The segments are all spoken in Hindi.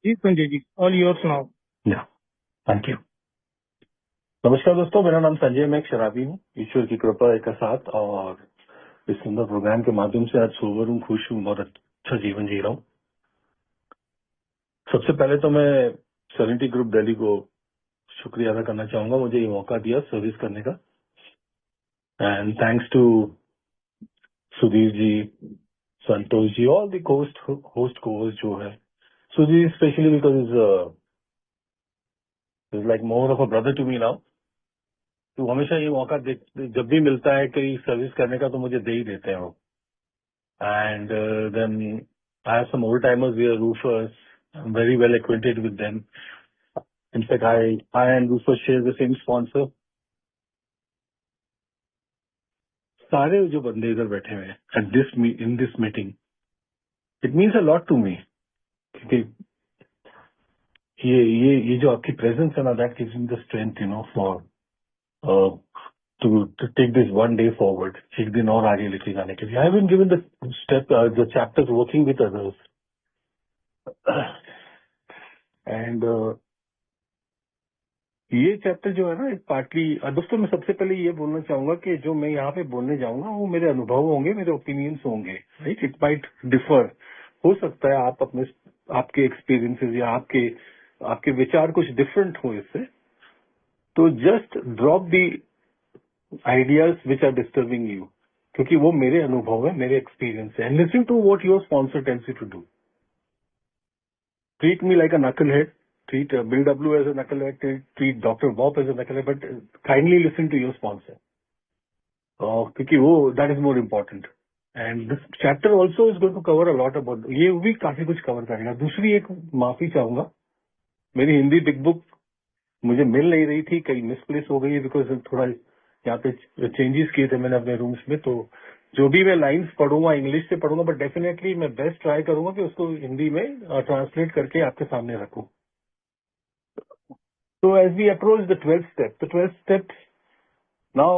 जी Sanjay ji, all yours now. या थैंक यू। नमस्कार दोस्तों, मेरा नाम संजय, मैं एक शराबी हूँ। ईश्वर की कृपा के साथ और इस सुंदर प्रोग्राम के माध्यम से आज सोबर हूँ, खुश हूँ, बहुत अच्छा जीवन जी रहा हूँ। सबसे पहले तो मैं सेरेनिटी ग्रुप दिल्ली को शुक्रिया अदा करना चाहूंगा, मुझे ये मौका दिया सर्विस करने का। And thanks to Sudhir ji, Santosh ji, all the host जो है। Sudhir specially because is like more of a brother to me now. तो हमेशा ये मौका जब भी मिलता है कहीं सर्विस करने का तो मुझे दे ही देते हैं वो। And then I have some old timers here, roofers, I am very well acquainted with them. In fact, I and Rufus share the same sponsor. सारे जो बंदे इधर बैठे हुए हैं in this meeting, it means a lot to me. क्योंकि ये जो आपकी presence है ना, that gives me the strength, for uh, to take this one day forward. एक दिन और आगे लेके जाने के लिए. I have been given the chapters working with others. And ये चैप्टर जो है ना, पार्टली दोस्तों, मैं सबसे पहले ये बोलना चाहूंगा कि जो मैं यहाँ पे बोलने जाऊंगा वो मेरे अनुभव होंगे, मेरे ओपिनियंस होंगे, राइट। इट माइट डिफर, हो सकता है आप आपके एक्सपीरियंसेस या आपके विचार कुछ डिफरेंट हो इससे। तो just drop the ideas which are disturbing you, क्योंकि वो मेरे अनुभव है, मेरे एक्सपीरियंस है। And listen to what your sponsor tells you to do. Treat me like a knucklehead. Treat Bill W as a knucklehead. Treat Dr. Bob as a knucklehead. But kindly listen to your sponsor. क्योंकि वो that is more important. And this chapter also is going to cover a lot about. ये भी काफी कुछ कवर करेगा। दूसरी एक माफी चाहूंगा, मेरी हिंदी बिग बुक मुझे मिल नहीं रही थी, कहीं मिसप्लेस हो गई है, बिकॉज थोड़ा यहाँ पे चेंजेस किए थे मैंने अपने रूम्स में। तो जो भी मैं लाइंस पढ़ूंगा इंग्लिश से पढ़ूंगा, बट डेफिनेटली मैं बेस्ट ट्राई करूंगा कि उसको हिंदी में ट्रांसलेट करके आपके सामने रखूं। So as we approach the 12th step, now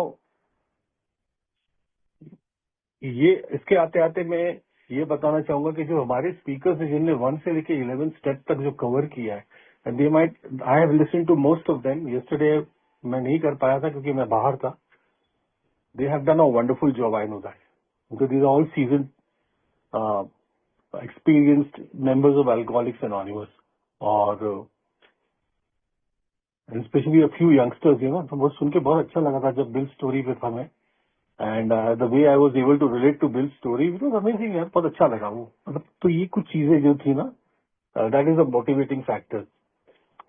ये इसके आते आते मैं ये बताना चाहूंगा कि जो हमारे स्पीकर्स हैं जिनने 1 से लेके 11 स्टेप तक जो कवर किया है, and they might, I have listen to most of them. Yesterday मैं नहीं कर पाया था क्योंकि मैं बाहर था। They have done a wonderful job, I know that, because these are all season experienced members of Alcoholics Anonymous, और स्पेशली अ फ्यू यंगस्टर्स, तो वो सुन के बहुत अच्छा लगा था जब बिल स्टोरी पे था मैं। And the way I was able to relate to Bill story, it was amazing यार, बहुत अच्छा लगा वो। मतलब तो ये कुछ चीजें जो थी ना, that is a motivating factor.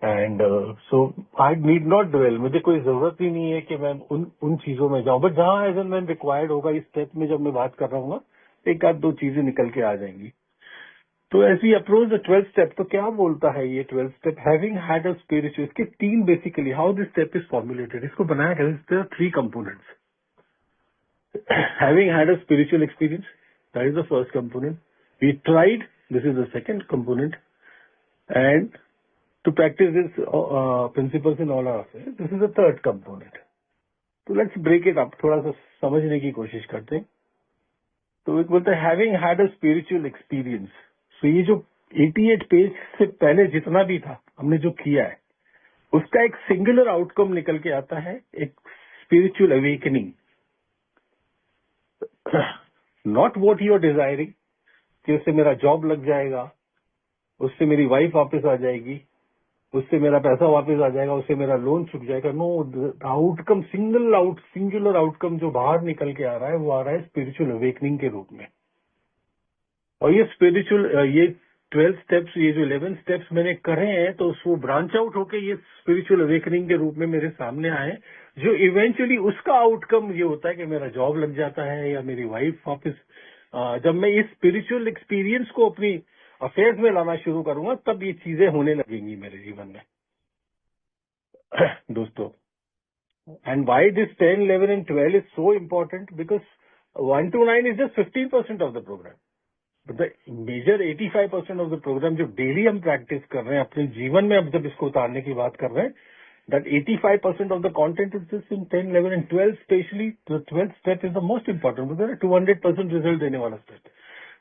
And so I need not dwell, मुझे कोई जरूरत ही नहीं है कि मैं उन चीजों में जाऊं, बट जहां एज एंड व्हेन रिक्वायर्ड होगा इस स्टेप में जब मैं बात कर रहा हूँ, एक आध दो चीजें निकल के आ जाएंगी। तो as we approach the 12th step, तो क्या बोलता है ये 12th step? Having had a spiritual, इसके तीन basically how this step is formulated, इसको बनाया गया, 3 components. Having had a spiritual experience, that is the first component. We tried, this is the second component. And to practice these principles in all our affairs, this is the third component. So let's break it up, थोड़ा सा समझने की कोशिश करते हैं। तो एक बोलते हैं having had a spiritual experience. So ये जो 88 पेज से पहले जितना भी था हमने जो किया है, उसका एक सिंगुलर आउटकम निकल के आता है, एक spiritual awakening. Not what you are desiring कि उससे मेरा जॉब लग जाएगा, उससे मेरी वाइफ वापस आ जाएगी, उससे मेरा पैसा वापस आ जाएगा, उससे मेरा लोन चुक जाएगा। नो, आउटकम सिंगुलर आउटकम जो बाहर निकल के आ रहा है वो आ रहा है स्पिरिचुअल अवेकनिंग के रूप में। और ये स्पिरिचुअल ये 12 स्टेप्स, ये जो 11 स्टेप्स मैंने करे हैं, तो वो ब्रांच आउट होके ये स्पिरिचुअल अवेकनिंग के रूप में मेरे सामने आए, जो इवेंचुअली उसका आउटकम ये होता है कि मेरा जॉब लग जाता है या मेरी वाइफ वापस। जब मैं इस स्पिरिचुअल एक्सपीरियंस को अपनी अफेयर्स में लाना शुरू करूंगा, तब ये चीजें होने लगेंगी मेरे जीवन में। दोस्तों, and why this 10, 11 and 12 is so important, because 1 to 9 is just 15% of the program, but the major 85% of the program जो डेली हम प्रैक्टिस कर रहे हैं अपने जीवन में, अब जब इसको उतारने की बात कर रहे हैं, that 85% of the content is just in 10, 11 and 12, especially the 12th step is the most important, because 200% result देने वाला step.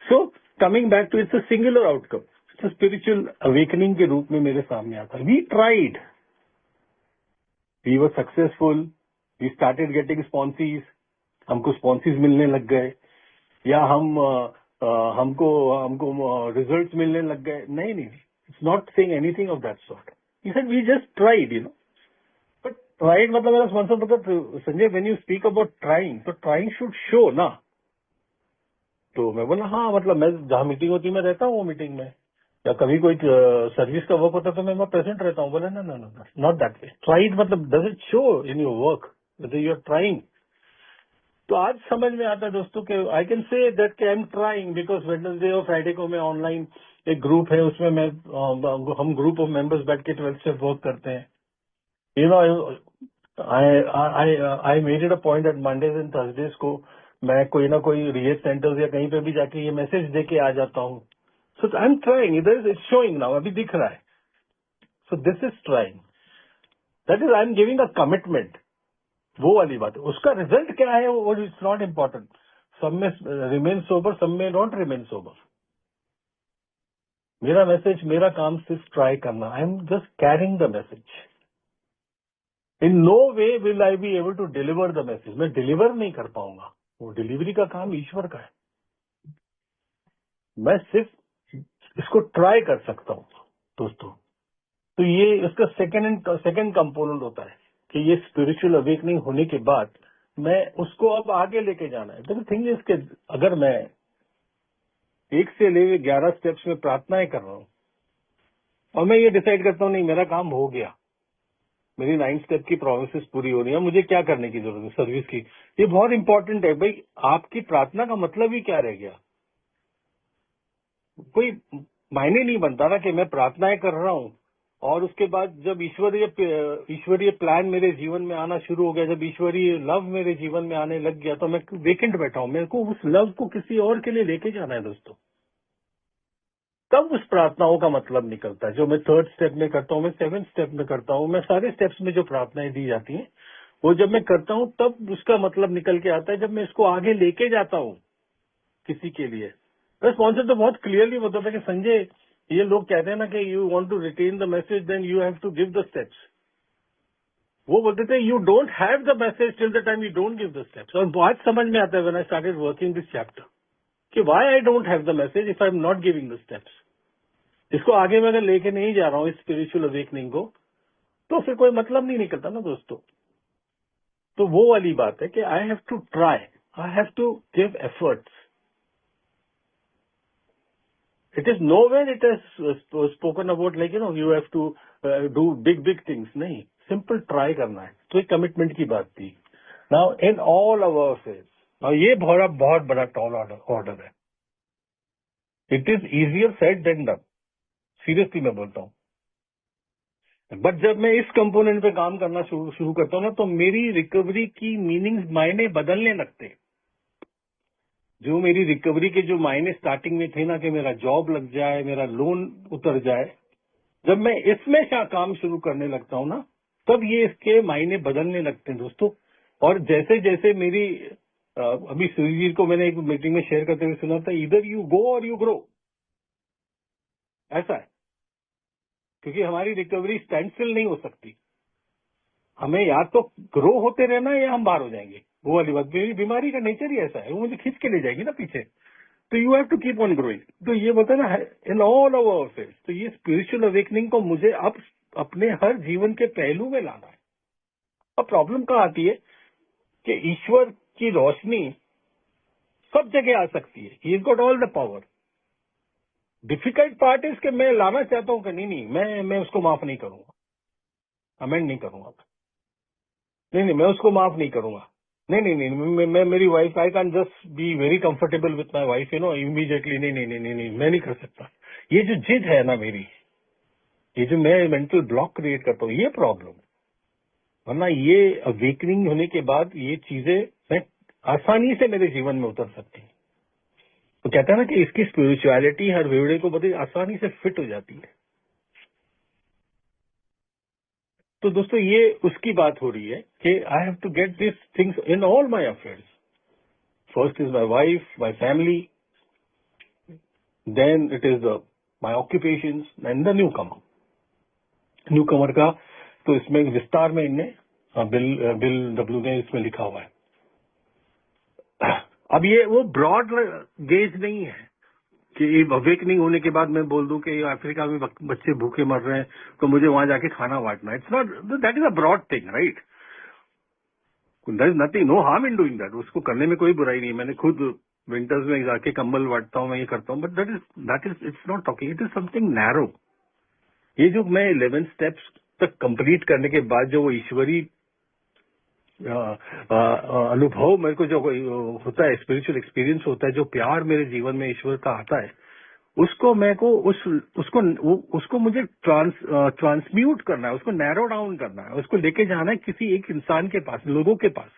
So coming back to it's a singular outcome. Spiritual awakening के रूप में मेरे सामने आता है। We tried, we were successful, we started getting sponsees, हमको स्पॉन्सीज मिलने लग गए, या हमको रिजल्ट्स मिलने लग गए। नहीं, it's not saying anything of that sort. He said we just tried, but tried मतलब मेरा स्पॉन्सर मतलब Sanjay when you speak about trying, तो ट्राइंग शुड शो ना। तो मैं बोला हाँ, मतलब मैं जहाँ मीटिंग होती मैं रहता हूँ वो मीटिंग में, या कभी कोई सर्विस का वर्क होता है तो मैं प्रेजेंट रहता हूँ। बोला ना, नॉट दैट वे। ट्राइड मतलब does it show in your work whether you are trying. तो आज समझ में आता है दोस्तों कि I can say that I am trying, because Wednesday और फ्राइडे को मैं ऑनलाइन एक ग्रुप है उसमें मैं हम ग्रुप ऑफ मेंबर्स बैठ के 12 स्टेप वर्क करते हैं। You know, I made it a point at Mondays and Thursdays को मैं कोई ना कोई रिएज सेंटर्स या कहीं पे भी जाके ये मैसेज दे के आ जाता हूँ। सो आई एम ट्राइंग, इधर इज शोइंग नाउ, अभी दिख रहा है। So this is trying, that is I am giving a commitment. वो वाली बात है। उसका रिजल्ट क्या है वो इट्स नॉट इम्पोर्टेंट। सब में रिमेन सोबर, सब में नॉट रिमेन सोबर। मेरा मैसेज, मेरा काम सिर्फ ट्राई करना। I am just carrying the message. In no way will I be able to deliver the message. मैं डिलीवर नहीं कर पाऊंगा, वो डिलीवरी का काम ईश्वर का है। मैं सिर्फ इसको ट्राई कर सकता हूँ दोस्तों। तो ये इसका सेकंड कंपोनेंट होता है कि ये स्पिरिचुअल अवेकनिंग होने के बाद मैं उसको अब आगे लेके जाना है। तो थिंग इज कि अगर मैं 1 से लेके 11 स्टेप्स में प्रार्थनाएं कर रहा हूँ और मैं ये डिसाइड करता हूँ नहीं मेरा काम हो गया, मेरी 9 स्टेप की प्रोमिसेस पूरी हो रही है, मुझे क्या करने की जरूरत है सर्विस की। ये बहुत इंपॉर्टेंट है भाई। आपकी प्रार्थना का मतलब ही क्या रह गया? कोई मायने नहीं बनता ना कि मैं प्रार्थनाएं कर रहा हूँ और उसके बाद जब ईश्वरीय प्लान मेरे जीवन में आना शुरू हो गया, जब ईश्वरीय लव मेरे जीवन में आने लग गया, तो मैं वेकेंट बैठा हूँ। मेरे को उस लव को किसी और के लिए लेके जाना है दोस्तों। तब उस प्रार्थनाओं का मतलब निकलता है। जो मैं 3rd स्टेप में करता हूँ, मैं 7th स्टेप में करता हूँ, मैं सारे स्टेप्स में जो प्रार्थनाएं दी जाती हैं वो जब मैं करता हूँ तब उसका मतलब निकल के आता है। जब मैं इसको आगे लेके जाता हूँ किसी के लिए, स्पॉन्सर तो बहुत क्लियरली बताता है कि संजय, ये लोग कहते हैं ना कि you want to retain the message then you have to give the steps. वो बोलते थे you don't have the message till the time you don't give the steps. और आज समझ में आता है when I started working this chapter कि why I don't have the message if I am not giving the steps. इसको आगे मैं अगर लेके नहीं जा रहा हूँ इस स्पिरिचुअल अवेकनिंग को, तो फिर कोई मतलब नहीं निकलता ना दोस्तों। तो वो वाली बात है कि I have to try, I have to give efforts. It is no where it is spoken about like you have to do big things. नहीं, सिंपल ट्राई करना है। तो एक कमिटमेंट की बात थी। Now in all our affairs, और ये बहुत बड़ा टॉल ऑर्डर है। It is easier said than done, seriously मैं बोलता हूँ। बट जब मैं इस कंपोनेंट पे काम करना शुरू करता हूँ ना, तो मेरी रिकवरी की मीनिंग्स, मायने बदलने लगते हैं। जो मेरी रिकवरी के जो मायने स्टार्टिंग में थे ना कि मेरा जॉब लग जाए, मेरा लोन उतर जाए, जब मैं इसमें काम शुरू करने लगता हूँ ना, तब ये इसके मायने बदलने लगते हैं दोस्तों। और जैसे जैसे मेरी अभी सुरजीत को मैंने एक मीटिंग में शेयर करते हुए सुना था, इधर यू गो और यू ग्रो, ऐसा है। क्योंकि हमारी रिकवरी स्टैंड स्टिल नहीं हो सकती। हमें या तो ग्रो होते रहना है या हम बाहर हो जाएंगे। वो वाली बात, मेरी बीमारी का नेचर ही ऐसा है, वो मुझे खींच के ले जाएगी ना पीछे। तो you have to keep on growing. तो ये बोलते हैं ना इन ऑल अवर अफेयर्स। तो ये स्पिरिचुअल अवेकनिंग को मुझे अब अपने हर जीवन के पहलू में लाना है। अब प्रॉब्लम कहाँ आती है कि ईश्वर की रोशनी सब जगह आ सकती है। He is got all the power. Difficult part is कि मैं लाना चाहता हूँ कि नहीं, मैं उसको माफ नहीं करूंगा, अमेंड नहीं करूंगा, नहीं, मैं उसको माफ नहीं करूंगा। नहीं, मैं मेरी wife, I can just be very comfortable with my wife immediately. नहीं, मैं नहीं कर सकता। ये जो जिद है ना मेरी, ये जो मैं मेंटल ब्लॉक क्रिएट करता हूँ, ये प्रॉब्लम। वरना ये अवेकनिंग होने के बाद ये चीजें मैं आसानी से मेरे जीवन में उतर सकती हैं। तो कहते हैं ना कि इसकी स्पिरिचुअलिटी हर वेवड़े को बड़ी आसानी से फिट हो जाती है। तो दोस्तों ये उसकी बात हो रही है कि I have to get this things in all my affairs. First is my wife, my family, then it is my occupation and the newcomer का तो इसमें विस्तार में इनने बिल डब्ल्यू ने इसमें लिखा हुआ है। अब ये वो ब्रॉड गेज नहीं है कि अवेकनिंग होने के बाद मैं बोल दूं कि अफ्रीका में बच्चे भूखे मर रहे हैं तो मुझे वहां जाके खाना बांटना। It's not that is a broad thing, right? There is nothing, no harm in doing that. उसको करने में कोई बुराई नहीं। मैंने खुद विंटर्स में जाके कंबल बांटता हूँ, मैं ये करता हूँ, but that is it's not talking, it is something narrow. ये जो मैं 11 स्टेप्स तक कंप्लीट करने के बाद जो वो ईश्वरी अनुभव मेरे को जो होता है, स्पिरिचुअल एक्सपीरियंस होता है, जो प्यार मेरे जीवन में ईश्वर का आता है, उसको मैं को उसको मुझे ट्रांसम्यूट करना है, उसको नैरो डाउन करना है, उसको लेके जाना है किसी एक इंसान के पास, लोगों के पास।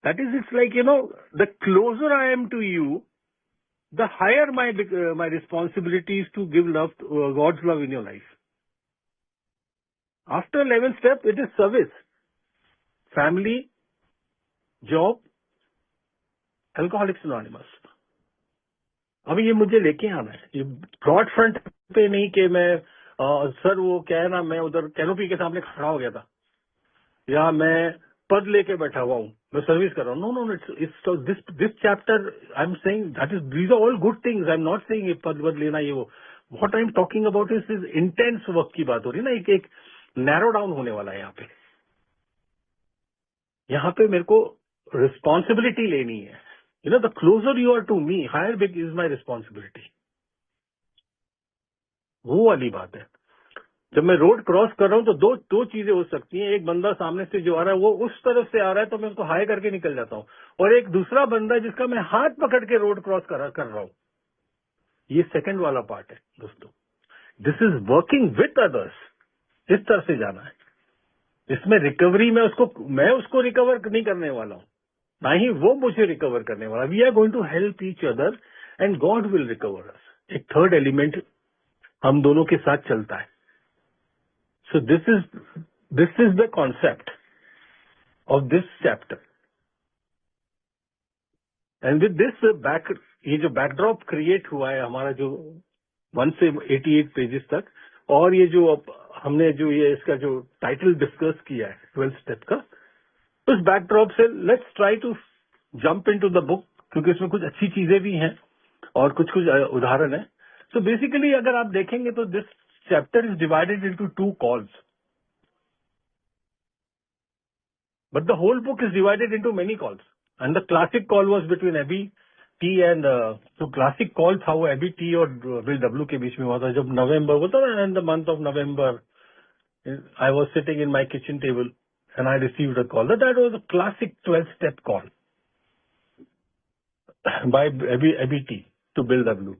That is it's like the closer I am to you, the higher my responsibility is to give love, God's love in your life. After 11 step it is service, family, job, alcoholics anonymous. अभी ये मुझे लेके आना है, ये ब्रॉड फ्रंट पे नहीं कि मैं सर वो क्या है ना, मैं उधर कैनोपी के सामने खड़ा हो गया था या मैं पद लेके बैठा हुआ हूँ, मैं सर्विस कर रहा हूँ। No no, it's this chapter I am saying that is these are all good things. I am not saying ये पद वद लेना ये वो। What I am talking about is intense work की बात हो रही है ना, एक नैरो डाउन होने वाला है यहाँ पे। यहाँ पे मेरे को रिस्पॉन्सिबिलिटी लेनी है। The closer you are to me, higher big is my responsibility. वो वाली बात है। जब मैं रोड क्रॉस कर रहा हूँ तो दो चीजें हो सकती हैं। एक बंदा सामने से जो आ रहा है वो उस तरफ से आ रहा है तो मैं उसको हाई करके निकल जाता हूँ, और एक दूसरा बंदा जिसका मैं हाथ पकड़ के रोड क्रॉस कर रहा हूँ। ये सेकंड वाला पार्ट है दोस्तों। This is working with others. इस तरह से जाना है। इसमें रिकवरी में मैं उसको रिकवर नहीं करने वाला हूँ, ना ही वो मुझे रिकवर करने वाला। We are going to help each other and God will recover us. एक थर्ड एलिमेंट हम दोनों के साथ चलता है। So this is the concept of this chapter, and with this ये जो बैकड्रॉप क्रिएट हुआ है हमारा, जो 1 से 88 पेजेस तक, और ये जो हमने जो ये इसका जो टाइटल डिस्कस किया है 12 स्टेप का, उस बैकड्रॉप से let's try to jump into the book, क्योंकि इसमें कुछ अच्छी चीजें भी हैं और कुछ उदाहरण है। So बेसिकली अगर आप देखेंगे तो this chapter is divided into 2 calls, but the whole book is divided into many calls. And the classic call was between Abby T and so classic call था वो Abby T और Bill W के बीच में हुआ था, जब नवंबर होता ना, in the month of November I was sitting in my kitchen table and I received a call. That was a classic 12-step call by Abby T to Bill W.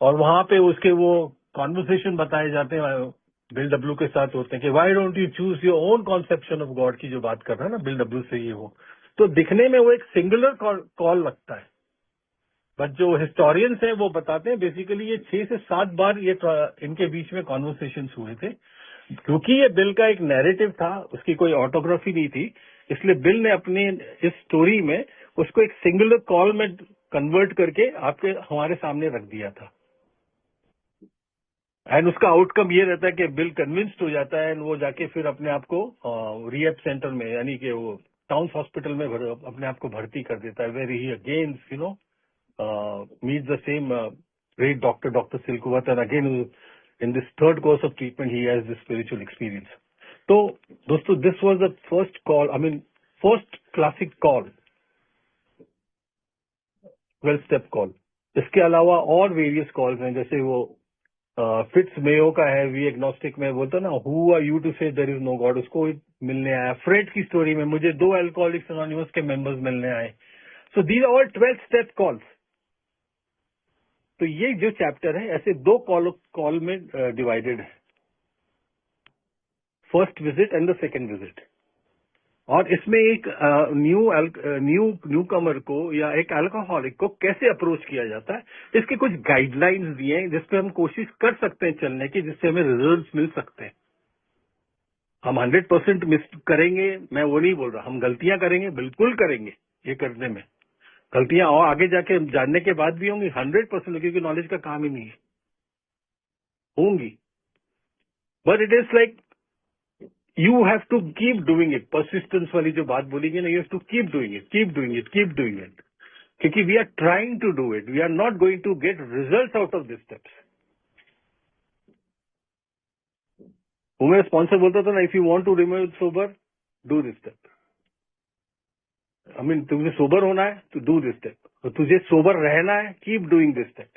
और वहां पे उसके वो कॉन्वर्सेशन बताए जाते हैं बिल डब्ल्यू के साथ होते हैं कि why don't you choose your own conception of God की जो बात कर रहा है ना बिल डब्ल्यू से, ये हो तो दिखने में वो एक सिंगुलर कॉल लगता है, बट जो हिस्टोरियंस हैं वो बताते हैं बेसिकली ये 6 से 7 बार ये इनके बीच में कॉन्वर्सेशन हुए थे। क्योंकि ये बिल का एक नैरेटिव था, उसकी कोई ऑटोग्राफी नहीं थी, इसलिए बिल ने अपने इस स्टोरी में उसको एक सिंगुलर कॉल में कन्वर्ट करके हमारे सामने रख दिया था। एंड उसका आउटकम ये रहता है कि बिल कन्विंस्ड हो जाता है एंड वो जाके फिर अपने आप को रिहैब सेंटर में, यानी कि वो टाउन हॉस्पिटल में अपने आप को भर्ती कर देता है, where he again meet the same great doctor Silkworth, and again in this third course of treatment he has this spiritual experience. तो दोस्तों this was the first call, I mean first classic call, 12 step call. इसके अलावा और वेरियस कॉल्स हैं, जैसे वो फिट्स मेयो का है, वी एग्नोस्टिक में बोलता ना, हु आर यू टू से देयर इज नो गॉड, उसको मिलने आया। फ्रेड की स्टोरी में मुझे 2 अल्कोहलिक्स एनोनिमस के मेंबर्स मिलने आए। So these are all 12 step calls. तो ये जो चैप्टर है ऐसे 2 कॉल में डिवाइडेड है, first visit and the second visit. और इसमें एक न्यू कमर को या एक अल्कोहलिक को कैसे अप्रोच किया जाता है, इसके कुछ गाइडलाइंस दिए हैं जिसपे हम कोशिश कर सकते हैं चलने की, जिससे हमें रिजल्ट्स मिल सकते हैं। हम 100% मिस करेंगे, मैं वो नहीं बोल रहा, हम गलतियां करेंगे, बिल्कुल करेंगे ये करने में, गलतियां और आगे जाके जानने के बाद भी होंगी, 100%, क्योंकि नॉलेज का काम ही नहीं है, होंगी। But it is like you have to keep doing it. Persistence वाली जो बात बोलेंगे ना, you have to keep doing it, keep doing it, keep doing it, क्योंकि we are trying to do it, we are not going to get result out of this steps. वो मेरा स्पॉन्सर बोलता था ना, if you want to remain sober, do this step. I mean तुझे सोबर होना है तो डू दिस स्टेप, तुझे सोबर रहना है, कीप डूइंग दिस स्टेप।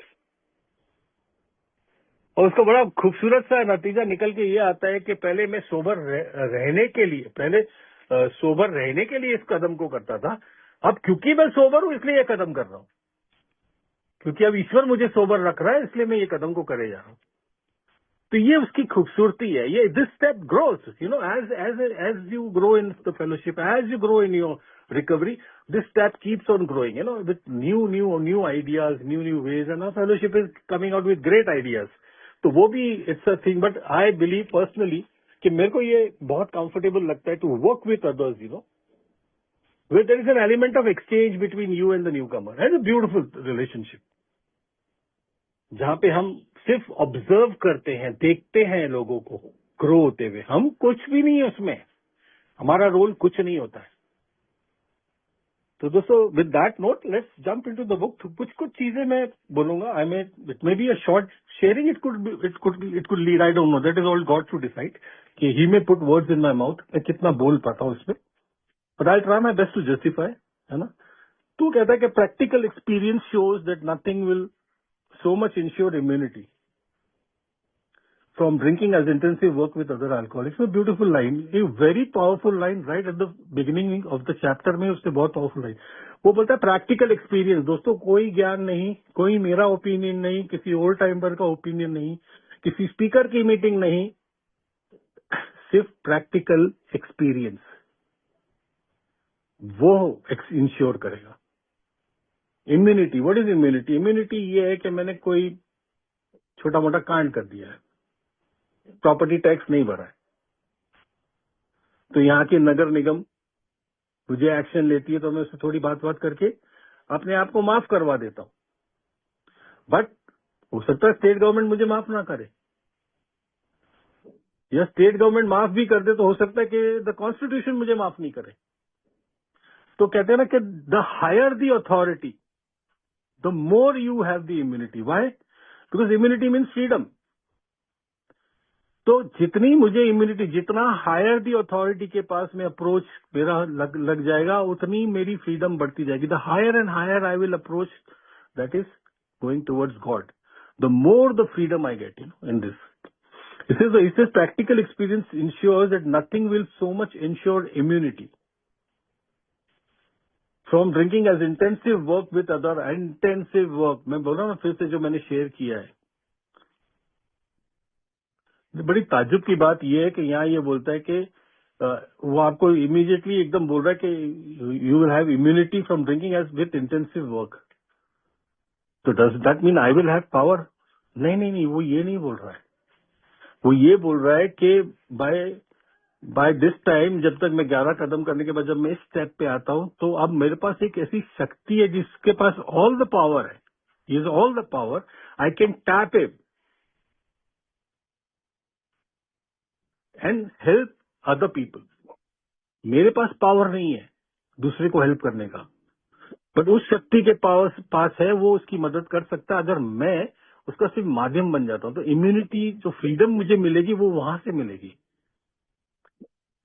और उसका बड़ा खूबसूरत सा नतीजा निकल के ये आता है कि पहले मैं सोबर रहने के लिए, सोबर रहने के लिए इस कदम को करता था। अब क्योंकि मैं सोबर हूं इसलिए ये कदम कर रहा हूं, क्योंकि अब ईश्वर मुझे सोबर रख रहा है, इसलिए मैं ये कदम को करे जा रहा हूं। तो ये उसकी खूबसूरती है। ये this step grows, you know, as you grow in the fellowship, as you grow in your recovery, this step keeps on growing, you know, with new ideas, new ways, and fellowship is coming out with great ideas. तो वो भी it's a thing. But I believe personally कि मेरे को ये बहुत कंफर्टेबल लगता है to work with others, you know, where there is an element of exchange between you and the newcomer. That's a beautiful relationship. जहां पे हम सिर्फ ऑब्जर्व करते हैं, देखते हैं लोगों को ग्रो होते हुए, हम कुछ भी नहीं है उसमें, हमारा रोल कुछ नहीं होता है। तो दोस्तों, with that note, let's jump into the book. कुछ चीजें मैं बोलूंगा, I may it may be a short sharing, it could lead, I don't know, that is all God to decide कि he may put words in my mouth, मैं कितना बोल पाता हूँ इसमें, but I try my best to justify, है ना। तू कहता है कि practical experience shows that nothing will so much ensure immunity from drinking as intensive work with other alcoholics. A beautiful line, a very powerful line right at the beginning of the chapter में उसने बहुत powerful line। वो बोलता है प्रैक्टिकल एक्सपीरियंस। दोस्तों, कोई ज्ञान नहीं, कोई मेरा ओपिनियन नहीं, किसी ओल्ड टाइमर का ओपिनियन नहीं, किसी स्पीकर की मीटिंग नहीं, सिर्फ प्रैक्टिकल एक्सपीरियंस वो इंश्योर करेगा immunity. What is immunity? Immunity ये है कि मैंने कोई छोटा मोटा कांड कर दिया है, प्रॉपर्टी टैक्स नहीं भरा है, तो यहाँ की नगर निगम मुझे एक्शन लेती है, तो मैं उससे थोड़ी बात करके अपने आप को माफ करवा देता हूँ। बट हो सकता है स्टेट गवर्नमेंट मुझे माफ ना करे, या स्टेट गवर्नमेंट माफ भी कर दे तो हो सकता है कि द कॉन्स्टिट्यूशन मुझे माफ नहीं करे। तो कहते हैं ना कि the higher the authority, the more you have the immunity. Why? Because immunity means freedom. तो जितनी मुझे इम्यूनिटी, जितना हायर दी अथॉरिटी के पास में अप्रोच मेरा लग जाएगा, उतनी मेरी फ्रीडम बढ़ती जाएगी। The higher and higher I will approach, that is going towards God, the more the freedom I get in this. This is practical experience ensures that nothing will so much ensure immunity from drinking as intensive work with other intensive work। मैं बोल रहा हूँ ना फिर से, जो मैंने शेयर किया है, बड़ी ताज्जुब की बात यह है कि यहाँ ये बोलता है कि वो आपको इमीडिएटली एकदम बोल रहा है कि you will have immunity from drinking as with intensive work. तो does that mean I will have power? नहीं, वो ये नहीं बोल रहा है। वो ये बोल रहा है कि बाय दिस टाइम, जब तक मैं 11 कदम करने के बाद जब मैं इस स्टेप पे आता हूँ, तो अब मेरे पास एक ऐसी शक्ति है जिसके पास ऑल द पावर है, is all the power, I can tap it and help other people. मेरे पास पावर नहीं है दूसरे को हेल्प करने का, बट उस शक्ति के पास है, वो उसकी मदद कर सकता है अगर मैं उसका सिर्फ माध्यम बन जाता हूं। तो इम्यूनिटी, जो फ्रीडम मुझे मिलेगी, वो वहां से मिलेगी।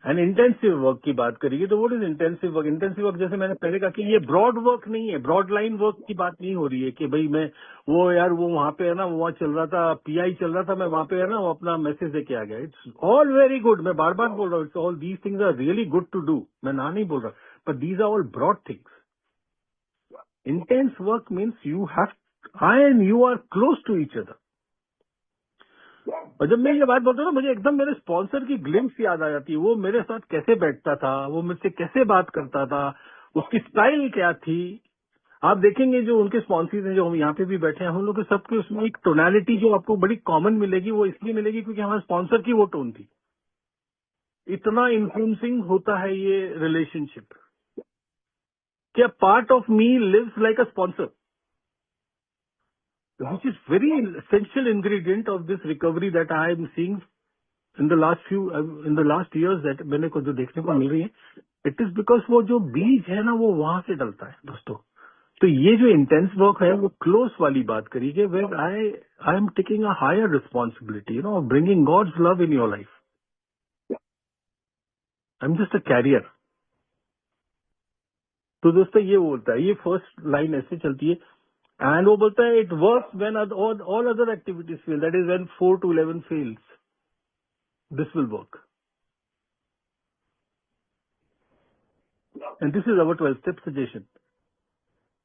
एंड इंटेंसिव वर्क की बात करेगी तो what is intensive work? Intensive work, जैसे मैंने पहले कहा कि ये ब्रॉड वर्क नहीं है, ब्रॉड लाइन वर्क की बात नहीं हो रही है कि भाई मैं वो यार वो वहां पे है ना, वो वहां चल रहा था, पीआई चल रहा था, मैं वहां पे है ना वो अपना मैसेज देके आ गया। इट्स ऑल वेरी गुड, मैं बार बार बोल रहा हूँ, it's all these things are really good to do, मैं ना नहीं बोल रहा, but these are all broad things. Intense work means you have, I and you are close to each other. और जब मैं ये बात बोलता हूँ ना, मुझे एकदम मेरे स्पॉन्सर की ग्लिम्स याद आ जाती है। वो मेरे साथ कैसे बैठता था, वो मुझसे कैसे बात करता था, उसकी स्टाइल क्या थी। आप देखेंगे जो उनके स्पॉन्सर्स हैं, जो हम यहाँ पे भी बैठे हैं, हम लोग के सबके उसमें एक टोनैलिटी जो आपको बड़ी कॉमन मिलेगी, वो इसलिए मिलेगी क्योंकि हमारे स्पॉन्सर की वो टोन थी। इतना इन्फ्लुएंसिंग होता है ये रिलेशनशिप। कि a part of me lives like a sponsor, which is very essential ingredient of this recovery that I am seeing in the last years that मैंने को जो देखने को मिल रही है. इट इज बिकॉज वो जो बीज है ना वो वहां से डलता है दोस्तों. तो ये जो इंटेंस वर्क है वो क्लोज वाली बात करिए, where I am taking a higher responsibility, you know, bringing God's love in your life. I am just a carrier. तो दोस्तों ये बोलता है, ये फर्स्ट लाइन ऐसे चलती है. एंड वो बोलता है it works when all other activities fail, that is when 4 to 11 fails, this will work. And this is our 12 step suggestion.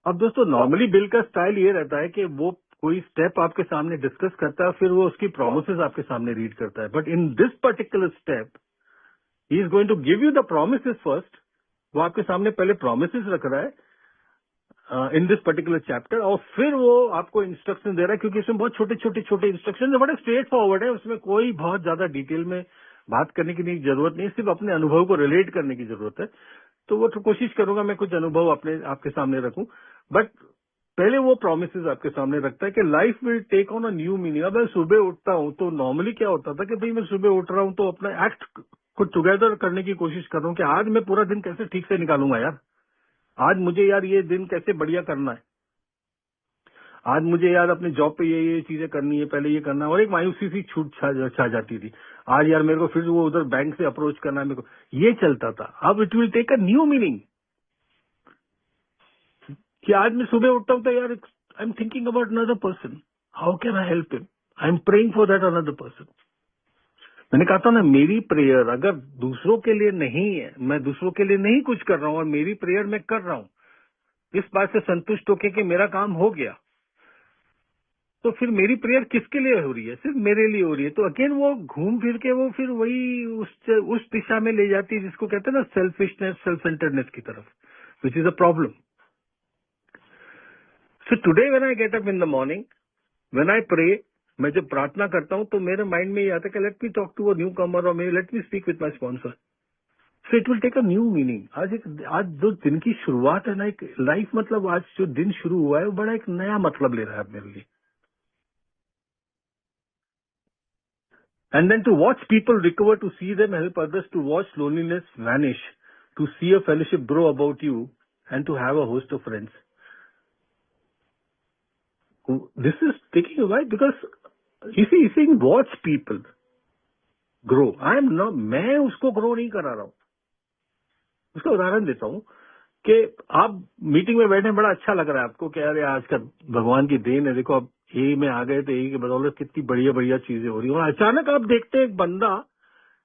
अब दोस्तों नॉर्मली बिल का स्टाइल ये रहता है कि वो कोई स्टेप आपके सामने डिस्कस करता है, फिर वो उसकी प्रोमिसेस आपके सामने रीड करता है. But in this particular step he is going to give you the promises first. वो आपके सामने पहले प्रोमिसेस रख रहा है इन दिस पर्टिकुलर चैप्टर, और फिर वो आपको इंस्ट्रक्शन दे रहा है, क्योंकि इसमें बहुत छोटे इंस्ट्रक्शन है, बड़े स्ट्रेट फॉरवर्ड है. उसमें कोई बहुत ज्यादा डिटेल में बात करने की जरूरत नहीं, सिर्फ अपने अनुभव को रिलेट करने की जरूरत है. तो वो तो कोशिश करूंगा मैं कुछ अनुभव आपके सामने रखूं. बट पहले वो प्रोमिसेस आपके सामने रखता है कि life will take on a new meaning. अब मैं सुबह उठता हूं तो नॉर्मली क्या होता था कि भाई मैं सुबह उठ रहा हूं तो अपना एक्ट को टुगेदर करने की कोशिश कर रहा हूं कि आज मैं पूरा दिन कैसे ठीक से निकालूंगा यार, आज मुझे यार ये दिन कैसे बढ़िया करना है, आज मुझे यार अपने जॉब पे ये चीजें करनी है, पहले ये करना है. और एक मायूसी सी छूट छा जाती थी, आज यार मेरे को फिर वो उधर बैंक से अप्रोच करना है मेरे को, ये चलता था. अब it will take a new meaning कि आज मैं सुबह उठता हूं तो यार I am thinking about another person, how can I help him, I am praying for that another person. मैंने कहा था ना, मेरी प्रेयर अगर दूसरों के लिए नहीं है, मैं दूसरों के लिए नहीं कुछ कर रहा हूं और मेरी प्रेयर मैं कर रहा हूं इस बात से संतुष्ट होके कि मेरा काम हो गया, तो फिर मेरी प्रेयर किसके लिए हो रही है? सिर्फ मेरे लिए हो रही है. तो अगेन वो घूम फिर के वो फिर वही उस दिशा में ले जाती है जिसको कहते हैं ना सेल्फिशनेस, सेल्फ सेंटर्डनेस की तरफ, which is a problem. So today when I get up in the morning, when I pray, मैं जब प्रार्थना करता हूं तो मेरे माइंड में ये आता है कि let me talk to a newcomer और may let me speak with my sponsor. So it will take a new meaning. आज जो दिन की शुरुआत है ना, एक लाइफ, मतलब आज जो दिन शुरू हुआ है वो बड़ा एक नया मतलब ले रहा है मेरे लिए. And then to watch people recover, to see them help others, to watch loneliness vanish, to see a fellowship grow about you, and to have a host of friends. This is taking a while because you see, watch people grow. I am not, मैं उसको grow नहीं करा रहा हूँ. उसका उदाहरण देता हूँ कि आप मीटिंग में बैठे, बड़ा अच्छा लग रहा है आपको कि अरे आज का भगवान की देन है, देखो अब ए में आ गए तो ए की बदौलत कितनी बढ़िया बढ़िया चीजें हो रही है. और अचानक आप देखते हैं एक बंदा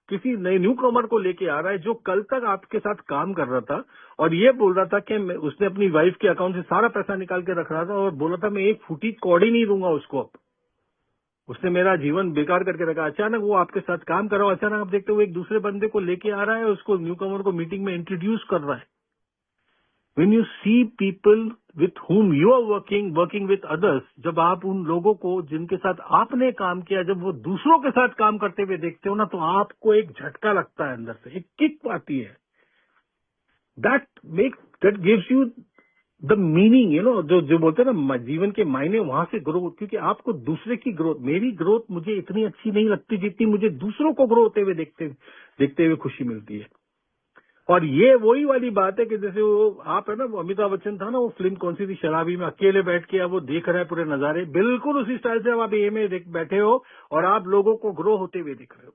किसी नए न्यू कमर को लेके आ रहा है जो कल तक आपके साथ काम कर रहा था और ये बोल रहा था कि उसने अपनी वाइफ के अकाउंट से सारा पैसा निकाल के रख रहा था और बोला था मैं एक फूटी कौड़ी नहीं दूंगा उसको, अब उसने मेरा जीवन बेकार करके रखा. अचानक वो आपके साथ काम कर रहा हो, अचानक आप देखते हो एक दूसरे बंदे को लेके आ रहा है, उसको न्यू कमर को मीटिंग में इंट्रोड्यूस कर रहा है. When you see people with whom you are working with others, जब आप उन लोगों को जिनके साथ आपने काम किया, जब वो दूसरों के साथ काम करते हुए देखते हो ना, तो आपको एक झटका लगता है, अंदर से एक किक आती है. that gives you the meaning, you know, जो बोलते हैं ना जीवन के मायने, वहां से ग्रोथ. क्योंकि आपको दूसरे की ग्रोथ, मेरी ग्रोथ मुझे इतनी अच्छी नहीं लगती जितनी मुझे दूसरों को ग्रो होते हुए देखते हुए खुशी मिलती है. और ये वही वाली बात है कि जैसे वो आप है ना, वो अमिताभ बच्चन था ना, वो फिल्म कौन सी थी, शराबी में, अकेले बैठ के वो देख रहा है पूरे नजारे, बिल्कुल उसी स्टाइल से आप ये में बैठे हो और आप लोगों को ग्रो होते हुए दिख रहे हो.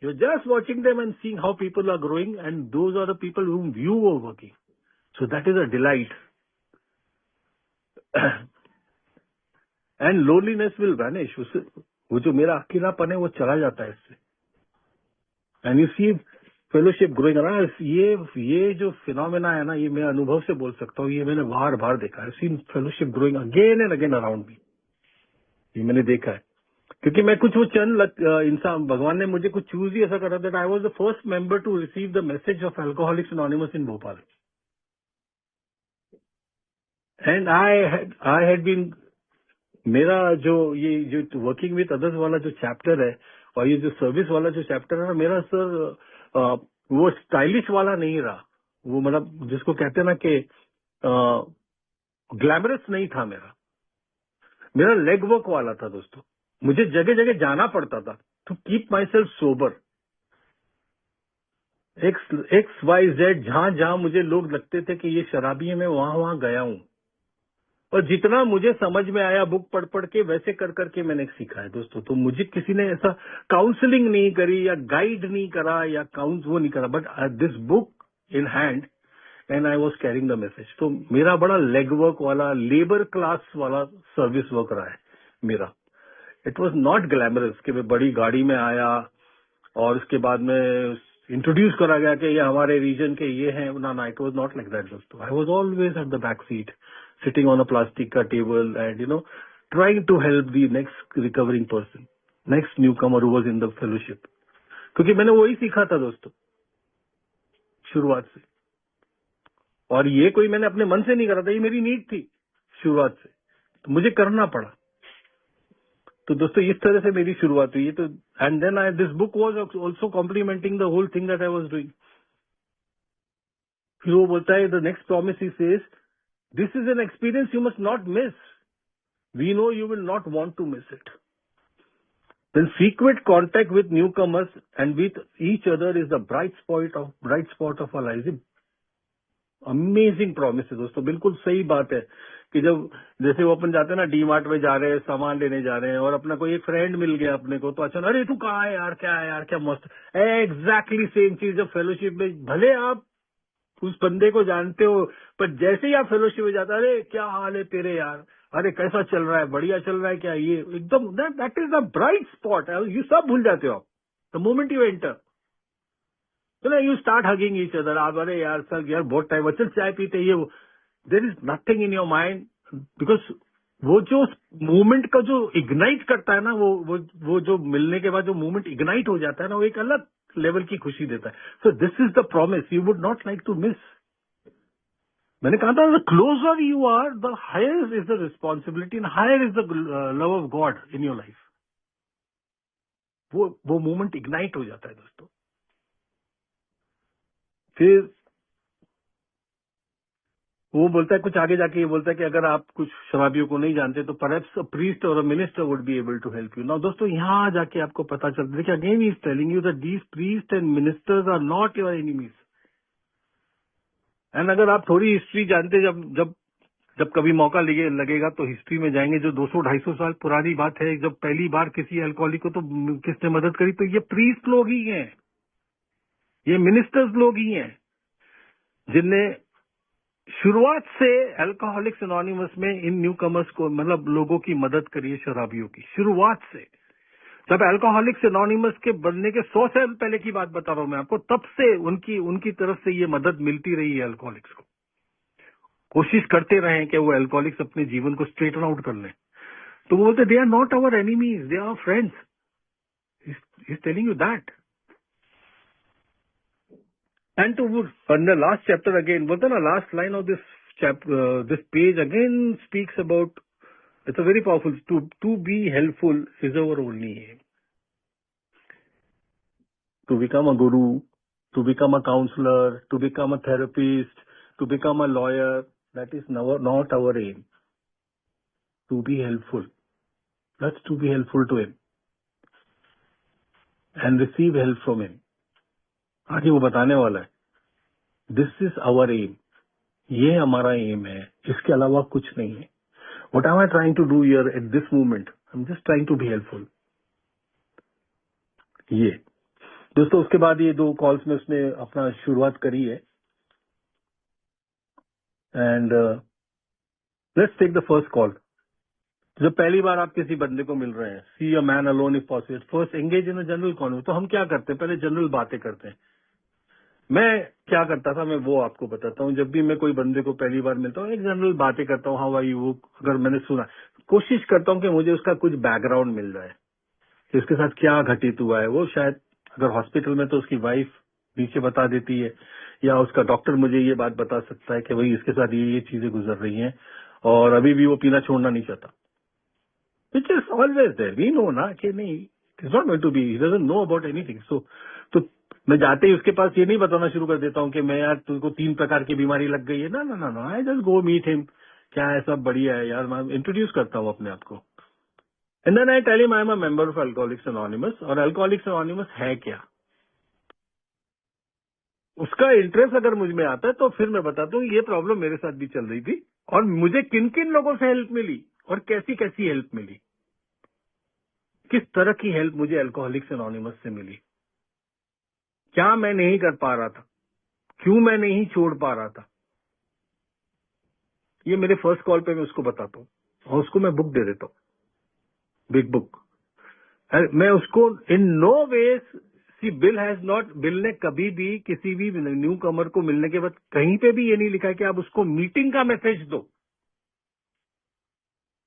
You just watching them and seeing how people are growing and those are the people whom you were working. So that is a delight. And loneliness will vanish. वो जो मेरा अकेलापन है वो चला जाता है इससे. And you see fellowship growing around. ये जो फिनोमेना है ना, ये मैं अनुभव से बोल सकता हूँ, ये मैंने बार बार देखा है. Seen fellowship growing again and again around me, ये मैंने देखा है. क्योंकि मैं कुछ वो चंद इंसान, भगवान ने मुझे कुछ चूज ही ऐसा करा that I was the first member to receive the message of Alcoholics Anonymous in Bhopal. And I had been, मेरा जो वर्किंग विथ अदर्स वाला जो चैप्टर है और ये जो सर्विस वाला जो चैप्टर है ना, मेरा सर वो स्टाइलिश वाला नहीं रहा. वो मतलब जिसको कहते हैं ना कि ग्लैमरस नहीं था मेरा लेग वर्क वाला था दोस्तों। मुझे जगह जगह जाना पड़ता था to keep myself sober. X Y Z जहां जहां मुझे लोग लगते थे कि ये शराबी है, मैं वहां गया हूं। और जितना मुझे समझ में आया बुक पढ़ पढ़ के वैसे कर करके मैंने सीखा है दोस्तों। तो मुझे किसी ने ऐसा काउंसलिंग नहीं करी या गाइड नहीं करा या वो नहीं करा, but this book in hand and I was carrying the message. तो मेरा बड़ा लेग वर्क वाला, लेबर क्लास वाला सर्विस वर्क रहा है मेरा। इट वॉज नॉट ग्लैमरस कि मैं बड़ी गाड़ी में आया और उसके बाद में इंट्रोड्यूस करा गया कि ये हमारे रीजन के ये हैं। ना, it was not like that दोस्तों। I was always at the back seat, sitting on a plastic का table and trying to help the next recovering person, next newcomer who was in the fellowship. क्योंकि मैंने वही सीखा था दोस्तों शुरुआत से। और ये कोई मैंने अपने मन से नहीं करा था, ये मेरी नीड थी शुरुआत से, तो मुझे करना पड़ा। तो दोस्तों इस तरह से मेरी शुरुआत हुई। तो and then this book was also complementing the whole thing that I was doing. फिर वो बोलता है the next promise he says this is an experience you must not miss, we know you will not want to miss it. Then frequent contact with newcomers and with each other is the bright spot of our lives. Amazing promise है दोस्तों, बिल्कुल सही बात है कि जब जैसे वो अपन जाते हैं ना डी मार्ट में जा रहे हैं, सामान लेने जा रहे हैं और अपना कोई एक फ्रेंड मिल गया अपने को, तो अच्छा अरे तू कहाँ है यार, क्या है यार, क्या मस्त। एग्जैक्टली सेम चीज जब फेलोशिप में, भले आप उस बंदे को जानते हो पर जैसे ही आप फेलोशिप में जाते, अरे क्या हाल है तेरे यार, अरे कैसा चल रहा है, बढ़िया चल रहा है क्या, ये एकदम that is the bright spot. ये सब भूल जाते हो आप द मोमेंट यू एंटर। तो ना you start hugging each other, आप अरे यार सर यार बहुत टाइम अच्छा चाय पीते, ये there is nothing in your mind, because वो जो मूवमेंट का जो इग्नाइट करता है ना, वो जो मिलने के बाद जो मूवमेंट इग्नाइट हो जाता है ना, वो एक अलग लेवल की खुशी देता है। So this is the promise you would not like to miss. मैंने कहा था the closer you are the higher is the responsibility and higher is the love of God in your life. वो मूवमेंट इग्नाइट हो जाता है दोस्तों। फिर वो बोलता है कुछ आगे जाके, ये बोलता है कि अगर आप कुछ शराबियों को नहीं जानते तो परहैप्स अ प्रीस्ट और a minister would be able to help you. Now दोस्तों यहाँ जाके आपको पता चलता है, देखिए again he is telling you that these priest and ministers are not your enemies. And अगर आप थोड़ी हिस्ट्री जानते, जब जब जब कभी मौका लगेगा तो हिस्ट्री में जाएंगे, जो 200-250 साल पुरानी बात है, जब पहली बार किसी अल्कोहलिक को तो किसने मदद करी, तो ये प्रीस्ट लोग ही हैं, ये मिनिस्टर्स लोग ही हैं जिनने शुरुआत से अल्कोहलिक्स एनोनिमस में इन न्यू कमर्स को, मतलब लोगों की मदद करी है शराबियों की। शुरुआत से जब अल्कोहलिक्स एनोनिमस के बनने के 100 साल पहले की बात बता रहा हूं मैं आपको, तब से उनकी तरफ से ये मदद मिलती रही है अल्कोहलिक्स को। कोशिश करते रहे कि वो अल्कोहलिक्स अपने जीवन को स्ट्रेटन आउट कर लें। तो वो बोलते they are not our enemies, they are friends, he is telling you that. And in the last chapter again, बोलते ना last line of this page again speaks about, it's a very powerful, to be helpful is our only aim. To become a guru, to become a counselor, to become a therapist, to become a lawyer, that is not our aim. To be helpful. That's to be helpful to him and receive help from him. आगे वो बताने वाला है, this is our aim. ये हमारा एम है, इसके अलावा कुछ नहीं है। What am I trying to do here at this moment? I'm just trying to be helpful. ये दोस्तों, उसके बाद ये 2 कॉल्स में उसने अपना शुरुआत करी है। And let's take the first call. जब पहली बार आप किसी बंदे को मिल रहे हैं, see a man alone if possible, first engage in a general conversation. तो हम क्या करते हैं, पहले जनरल बातें करते हैं। मैं क्या करता था, मैं वो आपको बताता हूँ। जब भी मैं कोई बंदे को पहली बार मिलता हूँ, एक जनरल बातें करता हूँ, हाउ आर यू, अगर मैंने सुना, कोशिश करता हूँ कि मुझे उसका कुछ बैकग्राउंड मिल जाए कि उसके साथ क्या घटित हुआ है। वो शायद अगर हॉस्पिटल में तो उसकी वाइफ नीचे बता देती है, या उसका डॉक्टर मुझे ये बात बता सकता है कि भाई इसके साथ ये चीजें गुजर रही हैं और अभी भी वो पीना छोड़ना नहीं चाहता। Which is always there, we know ना कि नहीं, it is not going to be, he doesn't know about anything. So तो मैं जाते ही उसके पास ये नहीं बताना शुरू कर देता हूँ कि मैं यार तुमको 3 प्रकार की बीमारी लग गई है, ना ना ना ना, I just go meet him, क्या है सब बढ़िया है यार, मैं इंट्रोड्यूस करता हूँ अपने आप को, and then I tell him I am a member of Alcoholics Anonymous. और अल्कोहलिक्स एनोनिमस है क्या, उसका इंटरेस्ट अगर मुझ में आता है तो फिर मैं बताता हूँ ये प्रॉब्लम मेरे साथ भी चल रही थी और मुझे किन किन लोगों से हेल्प मिली और कैसी कैसी हेल्प मिली, किस तरह की हेल्प मुझे अल्कोहलिक्स एनोनिमस से मिली, क्या मैं नहीं कर पा रहा था, क्यों मैं नहीं छोड़ पा रहा था। ये मेरे फर्स्ट कॉल पे मैं उसको बताता हूँ और उसको मैं बुक दे देता हूँ, बिग बुक। मैं उसको in no ways, see Bill ने कभी भी किसी भी न्यू कमर को मिलने के बाद कहीं पे भी ये नहीं लिखा है कि आप उसको मीटिंग का मैसेज दो।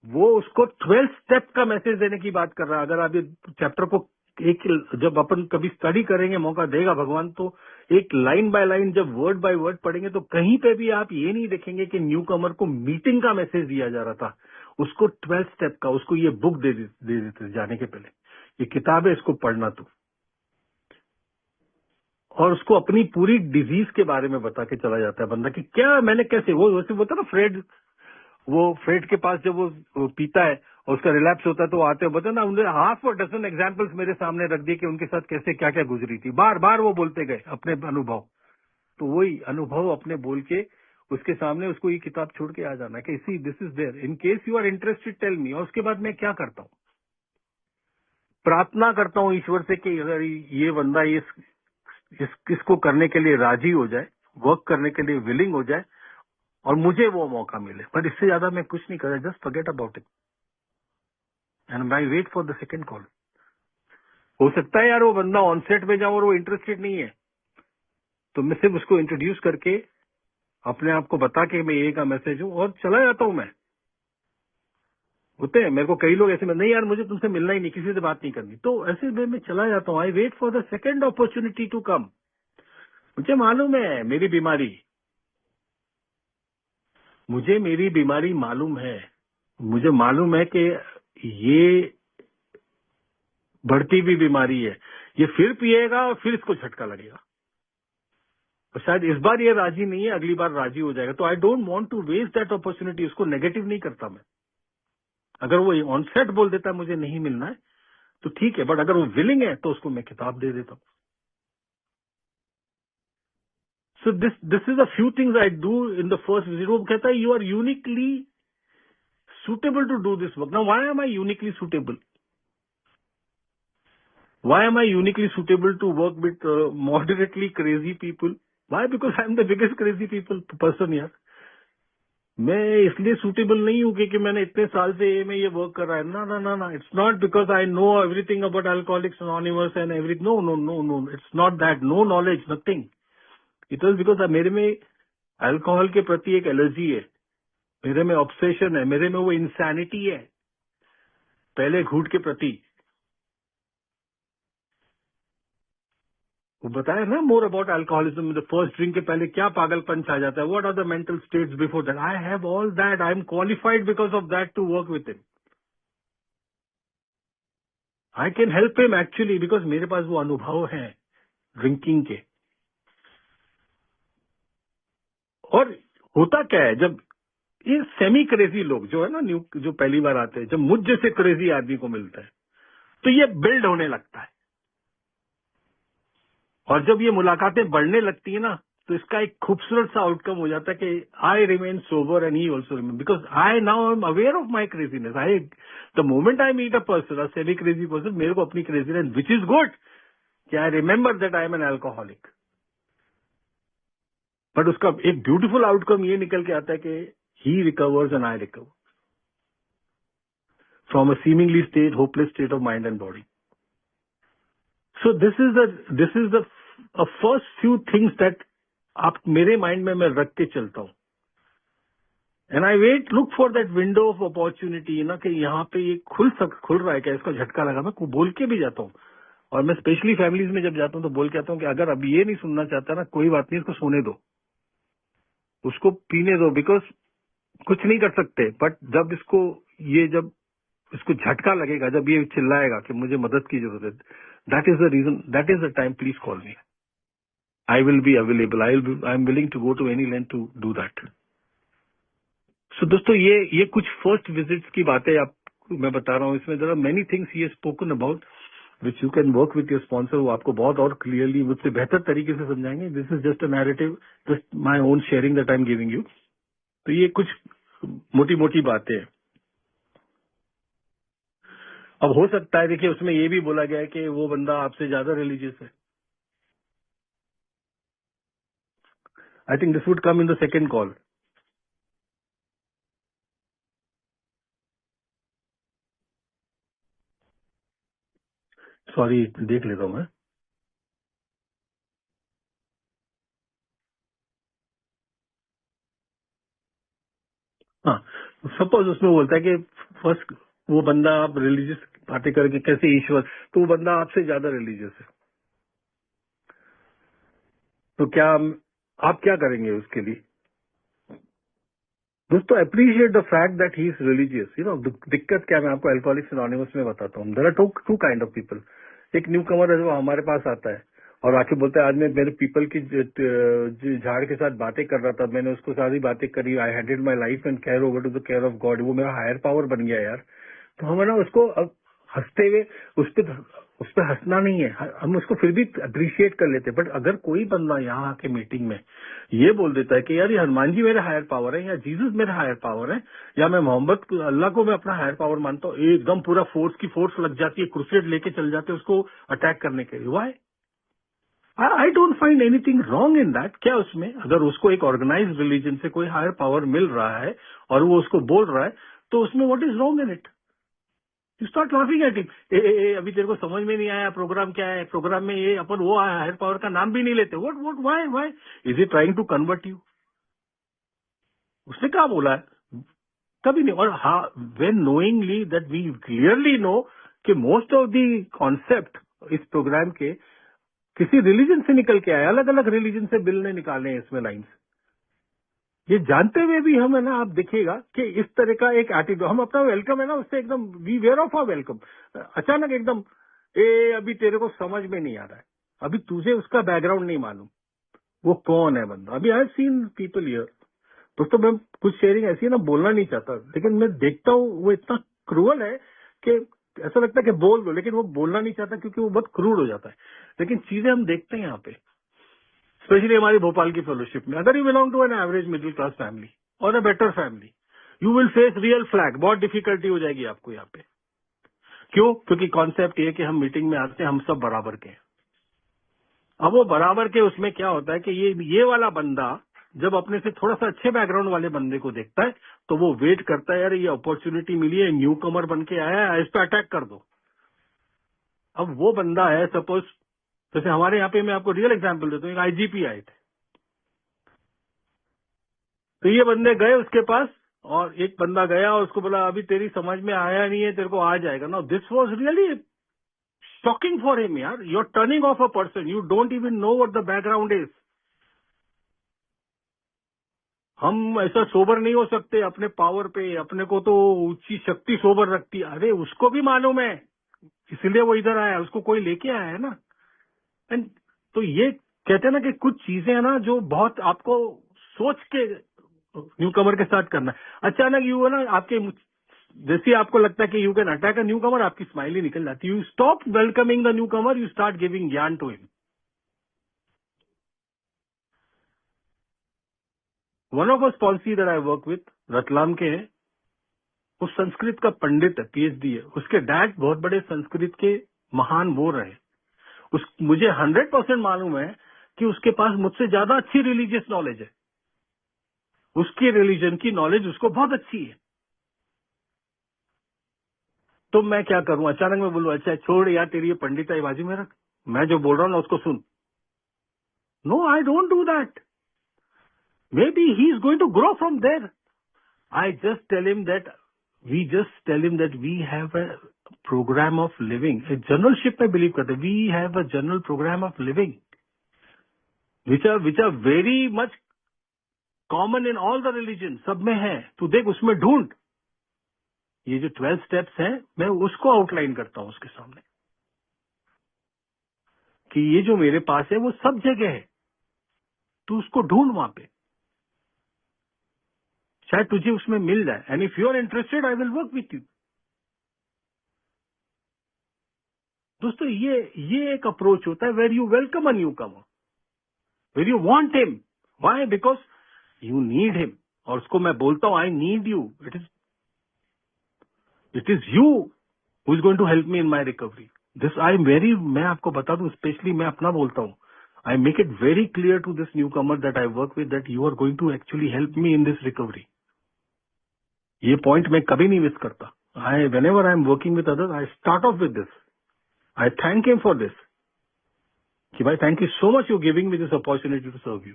वो उसको 12 स्टेप का मैसेज देने की बात कर रहा है। अगर आप ये चैप्टर को एक, जब अपन कभी स्टडी करेंगे, मौका देगा भगवान, तो एक लाइन बाय लाइन जब वर्ड बाय वर्ड पढ़ेंगे तो कहीं पे भी आप ये नहीं देखेंगे कि न्यू कमर को मीटिंग का मैसेज दिया जा रहा था। उसको 12 स्टेप का, उसको ये बुक दे देते जाने के पहले, ये किताब है, इसको पढ़ना तू, और उसको अपनी पूरी डिजीज के बारे में बता के चला जाता है बंदा कि क्या मैंने कैसे, वो वैसे बोलता ना फ्रेड के पास जब वो पीता है और उसका रिलैप्स होता है तो वो आते हैं, बता ना, उन्होंने हाफ और डजन एग्जाम्पल्स मेरे सामने रख दिए कि उनके साथ कैसे क्या क्या गुजरी थी, बार बार वो बोलते गए अपने अनुभव। तो वही अनुभव अपने बोल के उसके सामने उसको ये किताब छोड़ के आ जाना कि see this is there, in case you are interested tell me. और उसके बाद मैं क्या करता हूँ, प्रार्थना करता हूँ ईश्वर से कि अगर ये बंदा इसको करने के लिए राजी हो जाए, वर्क करने के लिए विलिंग हो जाए और मुझे वो मौका मिले, पर इससे ज्यादा मैं कुछ नहीं कर रहा, just forget about it and I wait for the second call. हो सकता है यार वो बंदा ऑनसेट में जाऊं और वो इंटरेस्टेड नहीं है, तो मैं सिर्फ उसको इंट्रोड्यूस करके अपने आप को बता के मैं ये का मैसेज हूं और चला जाता हूं मैं। होते हैं मेरे को कई लोग ऐसे में, नहीं यार मुझे तुमसे मिलना ही नहीं, किसी से बात नहीं करनी, तो ऐसे में मैं चला जाता हूँ। I wait for the second opportunity to come. मुझे मालूम है मेरी बीमारी, मुझे मेरी बीमारी मालूम है, मुझे मालूम है कि ये बढ़ती भी बीमारी है, ये फिर पिएगा और फिर इसको झटका लगेगा, और शायद इस बार ये राजी नहीं है, अगली बार राजी हो जाएगा। तो I don't want to waste that opportunity. उसको नेगेटिव नहीं करता मैं। अगर वो ऑनसेट बोल देता है मुझे नहीं मिलना है तो ठीक है, बट अगर वो विलिंग है तो उसको मैं किताब दे देता हूँ। So this is a few things I do in the first visit. वो कहता है you are uniquely suitable to do this work. Now, why am I uniquely suitable? Why am I uniquely suitable to work with moderately crazy people? Why? Because I am the biggest crazy person यार। मैं इसलिए सुटेबल नहीं हूँ क्योंकि मैंने इतने साल से ये में ये वर्क कर रहा है। ना ना ना ना, it's not because I know everything about Alcoholics Anonymous and every, no no no no, it's not that, no knowledge, nothing. It was because मेरे में अल्कोहल के प्रति एक एलर्जी है, मेरे में ऑब्सेशन है, मेरे में वो इंसैनिटी है पहले घूट के प्रति। वो बताया ना more about alcoholism, the first drink के पहले क्या पागलपन छा जाता है, what are the mental states before that. I have all that, I am qualified because of that to work with him. I can help him actually because मेरे पास वो अनुभव है ड्रिंकिंग के। और होता क्या है, जब ये सेमी क्रेजी लोग जो है ना, न्यू जो पहली बार आते हैं, जब मुझ जैसे क्रेजी आदमी को मिलता है तो ये बिल्ड होने लगता है, और जब ये मुलाकातें बढ़ने लगती है ना तो इसका एक खूबसूरत सा आउटकम हो जाता है कि I remain sober and he also remain, because I now am aware of my craziness. I the moment I meet a person, a semi crazy person, मेरे को अपनी क्रेजीनेस विच इज गुड कि I remember that I am an alcoholic. But उसका एक ब्यूटीफुल आउटकम ये निकल के आता है कि he recovers and I recover from a seemingly state hopeless state of mind and body. So this is the first few things that आप मेरे माइंड में मैं रख के चलता हूँ, and I look for that window of opportunity ना, कि यहाँ पे ये खुल रहा है, क्या इसको झटका लगा। मैं बोल के भी जाता हूँ, और मैं स्पेशली फैमिलीज में जब जाता हूँ तो बोल के आता हूँ कि अगर अब ये नहीं सुनना चाहता ना, कोई बात नहीं, इसको सोने दो, उसको पीने दो, बिकॉज कुछ नहीं कर सकते। बट जब जब इसको झटका लगेगा, जब ये चिल्लाएगा कि मुझे मदद की जरूरत है, that is the reason, that is the time, please call me. I will be available. I'm willing to go to any length to do that. So दोस्तों ये कुछ फर्स्ट विजिट्स की बातें आपको मैं बता रहा हूँ. इसमें there are many things he has spoken about which you can work with your sponsor. वो आपको बहुत और क्लियरली मुझसे बेहतर तरीके से समझाएंगे. This is just a narrative, just my own sharing that I'm giving you. तो ये कुछ मोटी मोटी बातें हैं. अब हो सकता है देखिए उसमें ये भी बोला गया है कि वो बंदा आपसे ज्यादा रिलीजियस है. I think this would come in the second call. Sorry देख लेता हूँ मैं. हाँ सपोज उसमें बोलता है कि फर्स्ट वो बंदा आप रिलीजियस बातें करके कैसे ईश्वर, तो वो बंदा आपसे ज्यादा रिलीजियस है. तो क्या आप क्या करेंगे उसके लिए? दोस्तों appreciate the fact that he is religious. You know दिक्कत क्या है, मैं आपको अल्कोहलिक्स एनोनिमस में बताता हूँ. There are two kind of people. एक न्यू कमर है जो हमारे पास आता है और आके बोलता है आज मैं मेरे पीपल की झाड़ के साथ बातें कर रहा था, मैंने उसको सारी बातें करी, I handed my life and care over to the care of God. वो मेरा हायर पावर बन गया यार. तो हम है ना उसको अब हंसते हुए उस पर हंसना नहीं है, हम उसको फिर भी अप्रिशिएट कर लेते हैं. बट अगर कोई बंदा यहाँ आके मीटिंग में ये बोल देता है कि यार ये हनुमान जी मेरे हायर पावर है, या जीसस मेरे हायर पावर है, या मैं मोहम्मद अल्लाह को मैं अपना हायर पावर मानता हूँ, एकदम पूरा फोर्स की फोर्स लग जाती है, क्रूसेड लेके चल जाते हैं उसको अटैक करने के लिए. Why? I don't find anything wrong in that. क्या उसमें अगर उसको एक ऑर्गेनाइज्ड रिलीजन से कोई हायर पावर मिल रहा है और वो उसको बोल रहा है, तो उसमें what is wrong in it? You start laughing at him. अभी तेरे को समझ में नहीं आया प्रोग्राम क्या है, प्रोग्राम में ये अपन वो हायर पावर का नाम भी नहीं लेते. What why is he trying to convert you? उसने क्या बोला है? कभी नहीं. और हाँ, when knowingly that we clearly know कि मोस्ट ऑफ द कॉन्सेप्ट इस प्रोग्राम के किसी रिलीजन से निकल के आए, अलग अलग रिलीजन से बिल ने निकाले हैं इसमें लाइन्स. ये जानते हुए भी हम है ना, आप देखिएगा कि इस तरह का एक एटीट्यूड, हम अपना वेलकम है ना उससे एकदम we were of our welcome. अचानक एकदम अभी तेरे को समझ में नहीं आ रहा है, अभी तुझे उसका बैकग्राउंड नहीं मालूम, वो कौन है बंदा. अभी I have seen people here. दोस्तों मैं कुछ शेयरिंग ऐसी है ना, बोलना नहीं चाहता, लेकिन मैं देखता हूँ वो इतना क्रूअल है कि ऐसा लगता है कि बोल दो, लेकिन वो बोलना नहीं चाहता क्योंकि वो बहुत क्रूर हो जाता है. लेकिन चीजें हम देखते हैं यहाँ पे, स्पेशली हमारी भोपाल की फेलोशिप में. अगर you belong to an average middle class family और a better family, you will face real flag. बहुत डिफिकल्टी हो जाएगी आपको यहाँ पे. क्यों? क्योंकि कॉन्सेप्ट ये कि हम मीटिंग में आते हैं, हम सब बराबर के हैं. अब वो बराबर के उसमें क्या होता है कि ये वाला बंदा जब अपने से थोड़ा सा अच्छे बैकग्राउंड वाले बंदे को देखता है तो वो वेट करता है, यार ये अपॉर्चुनिटी मिली है, न्यू कमर बन के आया है, इस पे अटैक कर दो. अब वो बंदा है, सपोज जैसे हमारे यहाँ पे, मैं आपको रियल एग्जांपल देता हूँ, एक आईजीपी आए थे, तो ये बंदे गए उसके पास और एक बंदा गया और उसको बोला अभी तेरी समझ में आया नहीं है, तेरे को आ जाएगा ना. This was really shocking for him. यार you are turning off a person, you don't even know what the background is. हम ऐसा सोबर नहीं हो सकते अपने पावर पे, अपने को तो ऊंची शक्ति सोबर रखती है. अरे उसको भी मालूम है, इसलिए वो इधर आया, उसको कोई लेके आया है ना. एंड तो ये कहते हैं ना कि कुछ चीजें है ना जो बहुत आपको सोच के न्यू कमर के साथ करना है. अचानक यू है ना आपके जैसे ही आपको लगता है कि you can attack a newcomer, आपकी स्माइल ही निकल जाती है. You stop welcoming the newcomer, you start giving ज्ञान to him. One of a sponsee that I work with, Ratlam के हैं, वो संस्कृत का पंडित है, पीएचडी है. उसके डैड बहुत बड़े संस्कृत के महान वो रहे. मुझे 100% मालूम है कि उसके पास मुझसे ज्यादा अच्छी रिलीजियस नॉलेज है. उसकी रिलीजन की नॉलेज उसको बहुत अच्छी है. तो मैं क्या करूं, अचानक मैं बोलूं अच्छा छोड़ यार तेरी ये पंडिताई बाजू में रख, मैं जो बोल रहा हूं ना उसको सुन. No, I don't do that. Maybe he is going to grow from there. I just tell him that we have a program of living. A generalship में believe करते. We have a general program of living, which are very much common in all the religions. सब में है. तू देख उसमें ढूंढ. ये जो 12 steps हैं, मैं उसको आउटलाइन करता हूँ उसके सामने कि ये जो मेरे पास है वो सब जगह है. तू उसको ढूंढ वहां पे, शायद तुझे उसमें मिल जाए. And if you are interested I will work with you. दोस्तों ये एक अप्रोच होता है where you welcome a newcomer, where you want him. Why? Because you need him. और उसको मैं बोलता हूं I need you. It is you who is going to help me in my recovery. This I am very, मैं आपको बता दूं, स्पेशली मैं अपना बोलता हूं, I make it very clear to this newcomer that I work with that you are going to actually help me in this recovery. ये पॉइंट मैं कभी नहीं मिस करता. Whenever I am working with others I start off with this. I thank him for this कि भाई thank you so much you giving me this opportunity to serve you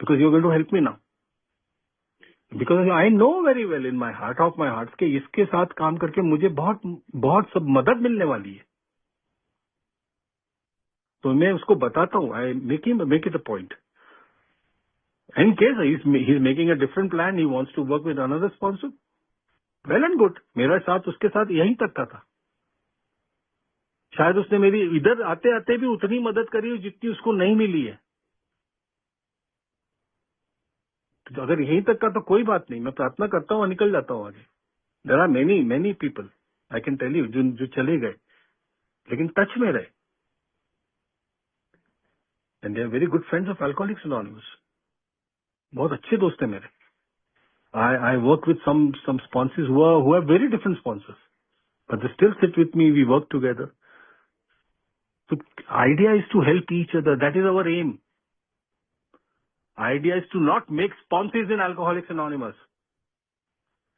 because you are going to help me now. Because I know very well in my heart of my heart के इसके साथ काम करके मुझे बहुत बहुत सब मदद मिलने वाली है. तो मैं उसको बताता हूँ. I make it a point. In case he is making a different plan, he wants to work with another sponsor, well and good. मेरा साथ उसके साथ यहीं तक का था. शायद उसने मेरी इधर आते आते भी उतनी मदद करी हो जितनी उसको नहीं मिली है. तो अगर यहीं तक का तो कोई बात नहीं, मैं प्रार्थना करता हूँ और निकल जाता हूँ आगे. There are many many people I can tell you जो चले गए लेकिन टच में रहे. And they are very good friends of Alcoholics Anonymous. बहुत अच्छे दोस्त हैं मेरे. I work with some sponsors who are very different sponsors, but they still sit with me. We work together. So idea is to help each other. That is our aim. Idea is to not make sponsors in Alcoholics Anonymous.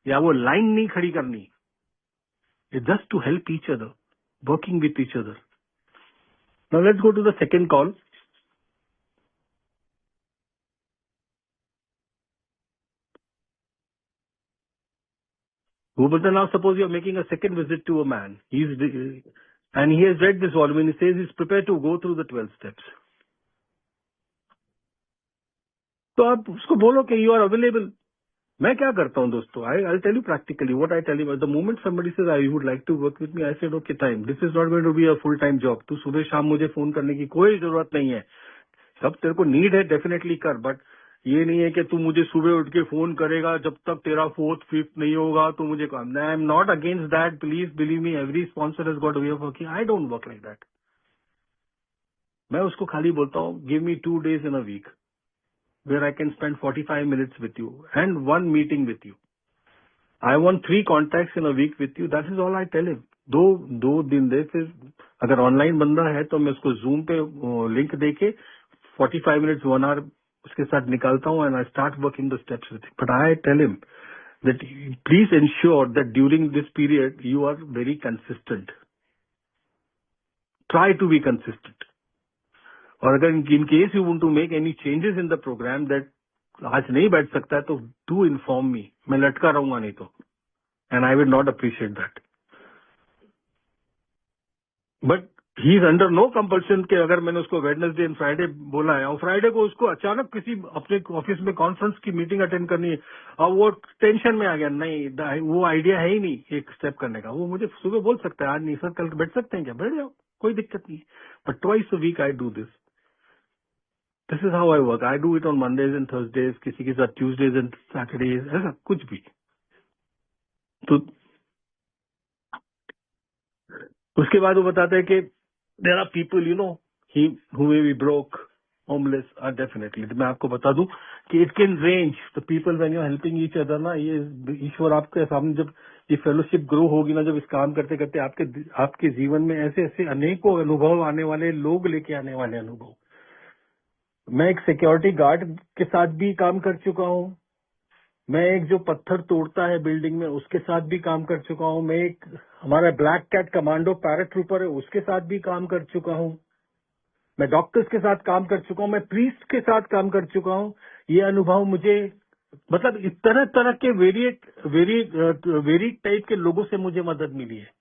या वो लाइन नहीं खड़ी करनी. It's just to help each other, working with each other. Now let's go to the second call. Who was now suppose you're making a second visit to a man. And he has read this volume and he says he's prepared to go through the 12 steps. तो आप उसको बोलो कि यू आर अवेलेबल. मैं क्या करता हूँ दोस्तों, I tell you practically what I tell you. The moment somebody says I would like to work with me, I said okay time, this is not going to be a full time job. तू सुबह शाम मुझे फोन करने की कोई जरूरत नहीं है. सब तेरे को नीड है डेफिनेटली कर, बट ये नहीं है कि तू मुझे सुबह उठ के फोन करेगा जब तक तेरा 4th 5th नहीं होगा तो मुझे काम. I am not against that. Please believe me, every sponsor has got way of working. I don't work like that. मैं उसको खाली बोलता हूँ give me 2 days in a week where I can spend 45 minutes with you and 1 meeting with you. I want 3 contacts in a week with you. That is all I tell him. दो दिन दे. फिर अगर ऑनलाइन बंदा है तो मैं उसको जूम पे लिंक देके 45 minutes 1 hour उसके साथ निकालता हूँ and I start working the steps with him. But I tell him that please ensure that during this period you are very consistent. Try to be consistent. और अगर in case you want to make any changes in the program that आज नहीं बैठ सकता है तो डू इन्फॉर्म मी. मैं लटका रहूंगा नहीं तो. And I will not appreciate that. But he is under no compulsion के अगर मैंने उसको वेडनेसडे एंड फ्राइडे बोला है और फ्राइडे को उसको अचानक किसी अपने ऑफिस में कॉन्फ्रेंस की मीटिंग अटेंड करनी है और वो टेंशन में आ गया, नहीं वो आइडिया है ही नहीं एक स्टेप करने का, वो मुझे सुबह बोल सकता है आज नहीं सर कल बैठ सकते हैं क्या, बैठ जाओ कोई दिक्कत नहीं. But twice a week I do this. This is how I work. I do it on Mondays and Thursdays, किसी के साथ Tuesdays and Saturdays, ऐसा कुछ भी. तो उसके बाद वो बताता है कि there are people, you know, who may be broke, homeless, definitely. मैं आपको बता दूं कि it can range. The people when you're helping each other ना, ये ईश्वर आपके सामने जब ये फेलोशिप ग्रो होगी ना, जब इस काम करते करते आपके जीवन में ऐसे ऐसे अनेकों अनुभव आने वाले, लोग लेके आने वाले अनुभव. मैं एक सिक्योरिटी गार्ड के साथ भी काम कर चुका हूँ. मैं एक जो पत्थर तोड़ता है बिल्डिंग में उसके साथ भी काम कर चुका हूँ. मैं एक हमारा ब्लैक कैट कमांडो पैराट्रूपर है उसके साथ भी काम कर चुका हूँ. मैं डॉक्टर्स के साथ काम कर चुका हूँ. मैं प्रीस्ट के साथ काम कर चुका हूँ. ये अनुभव मुझे मतलब इस तरह तरह के वेरिएड टाइप के लोगों से मुझे मदद मिली है.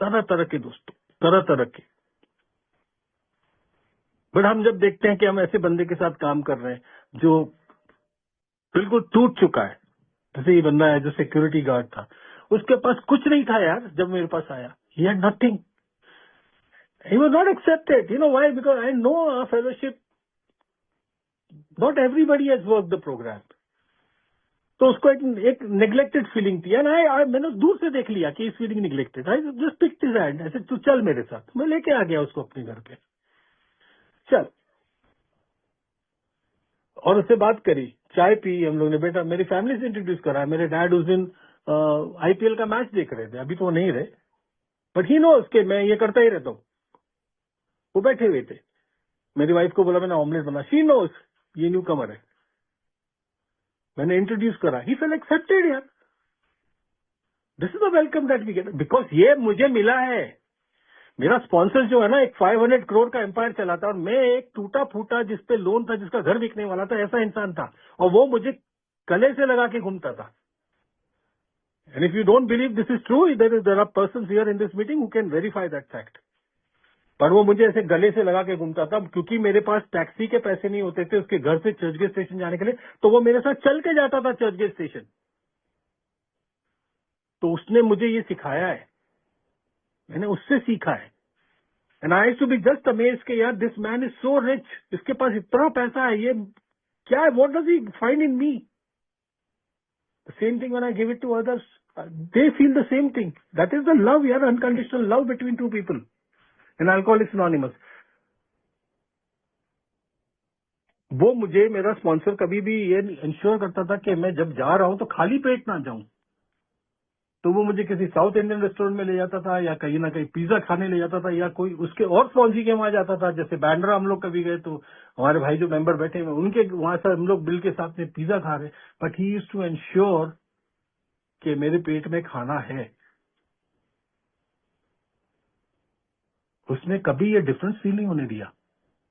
तरह तरह के दोस्तों, तरह तरह के. बट हम जब देखते हैं कि हम ऐसे बंदे के साथ काम कर रहे हैं जो बिल्कुल टूट चुका है, जैसे ये बंदा है जो सिक्योरिटी गार्ड था, उसके पास कुछ नहीं था यार जब मेरे पास आया. He had nothing. He was not accepted. You know why? Because I know a fellowship not everybody has work the program. तो उसको एक नेग्लेक्टेड फीलिंग थी, एंड मैंने दूर से देख लिया कि इस feeling neglected. I just picked his hand, ऐसे तू चल मेरे साथ। मैं लेके आ गया उसको अपने घर पे, चल, और उससे बात करी, चाय पी हम लोग ने। बेटा मेरी फैमिली से इंट्रोड्यूस करा। मेरे डैड उस दिन आईपीएल का मैच देख रहे थे, अभी तो वो नहीं रहे, बट ही नोस के मैं ये करता ही रहता हूँ। वो बैठे हुए थे, मेरी वाइफ को बोला मैंने ऑमलेट बना, शी नोस ये न्यू कमर है। मैंने इंट्रोड्यूस करा, ही फेल एक्सेप्टेड यार। This is the welcome that we get, because ये मुझे मिला है। मेरा स्पॉन्सर जो है ना, एक 500 करोड़ का एम्पायर चलाता, और मैं एक टूटा फूटा जिसपे लोन था, जिसका घर बिकने वाला था, ऐसा इंसान था, और वो मुझे गले से लगा के घूमता था। And if you don't believe this is true, there are persons here in this meeting who can verify that fact. पर वो मुझे ऐसे गले से लगा के घूमता था, क्योंकि मेरे पास टैक्सी के पैसे नहीं होते थे उसके घर से चर्चगेट स्टेशन जाने के लिए, तो वो मेरे साथ चल के जाता था चर्चगेट स्टेशन। तो उसने मुझे ये सिखाया है, मैंने उससे सीखा है। And I to be just amazed कि यार this man is so rich, इसके पास इतना पैसा है, ये क्या है, what does he find in me? The same thing when I give it to others, they feel the same thing. That is the love यार, unconditional love between two people. And alcoholics anonymous, वो मुझे मेरा स्पॉन्सर कभी भी ये इंश्योर करता था कि मैं जब जा रहा हूं तो खाली पेट ना जाऊं। तो वो मुझे किसी साउथ इंडियन रेस्टोरेंट में ले जाता था, या कहीं ना कहीं पिज्जा खाने ले जाता था, या कोई उसके और स्पॉन्जी के वहां जाता था। जैसे बैंड्रा हम लोग कभी गए तो हमारे भाई जो मेंबर बैठे हुए उनके वहां से हम लोग बिल के साथ में पिज्जा खा रहे। But he used to ensure कि मेरे पेट में खाना है। उसने कभी ये डिफरेंस फील नहीं होने दिया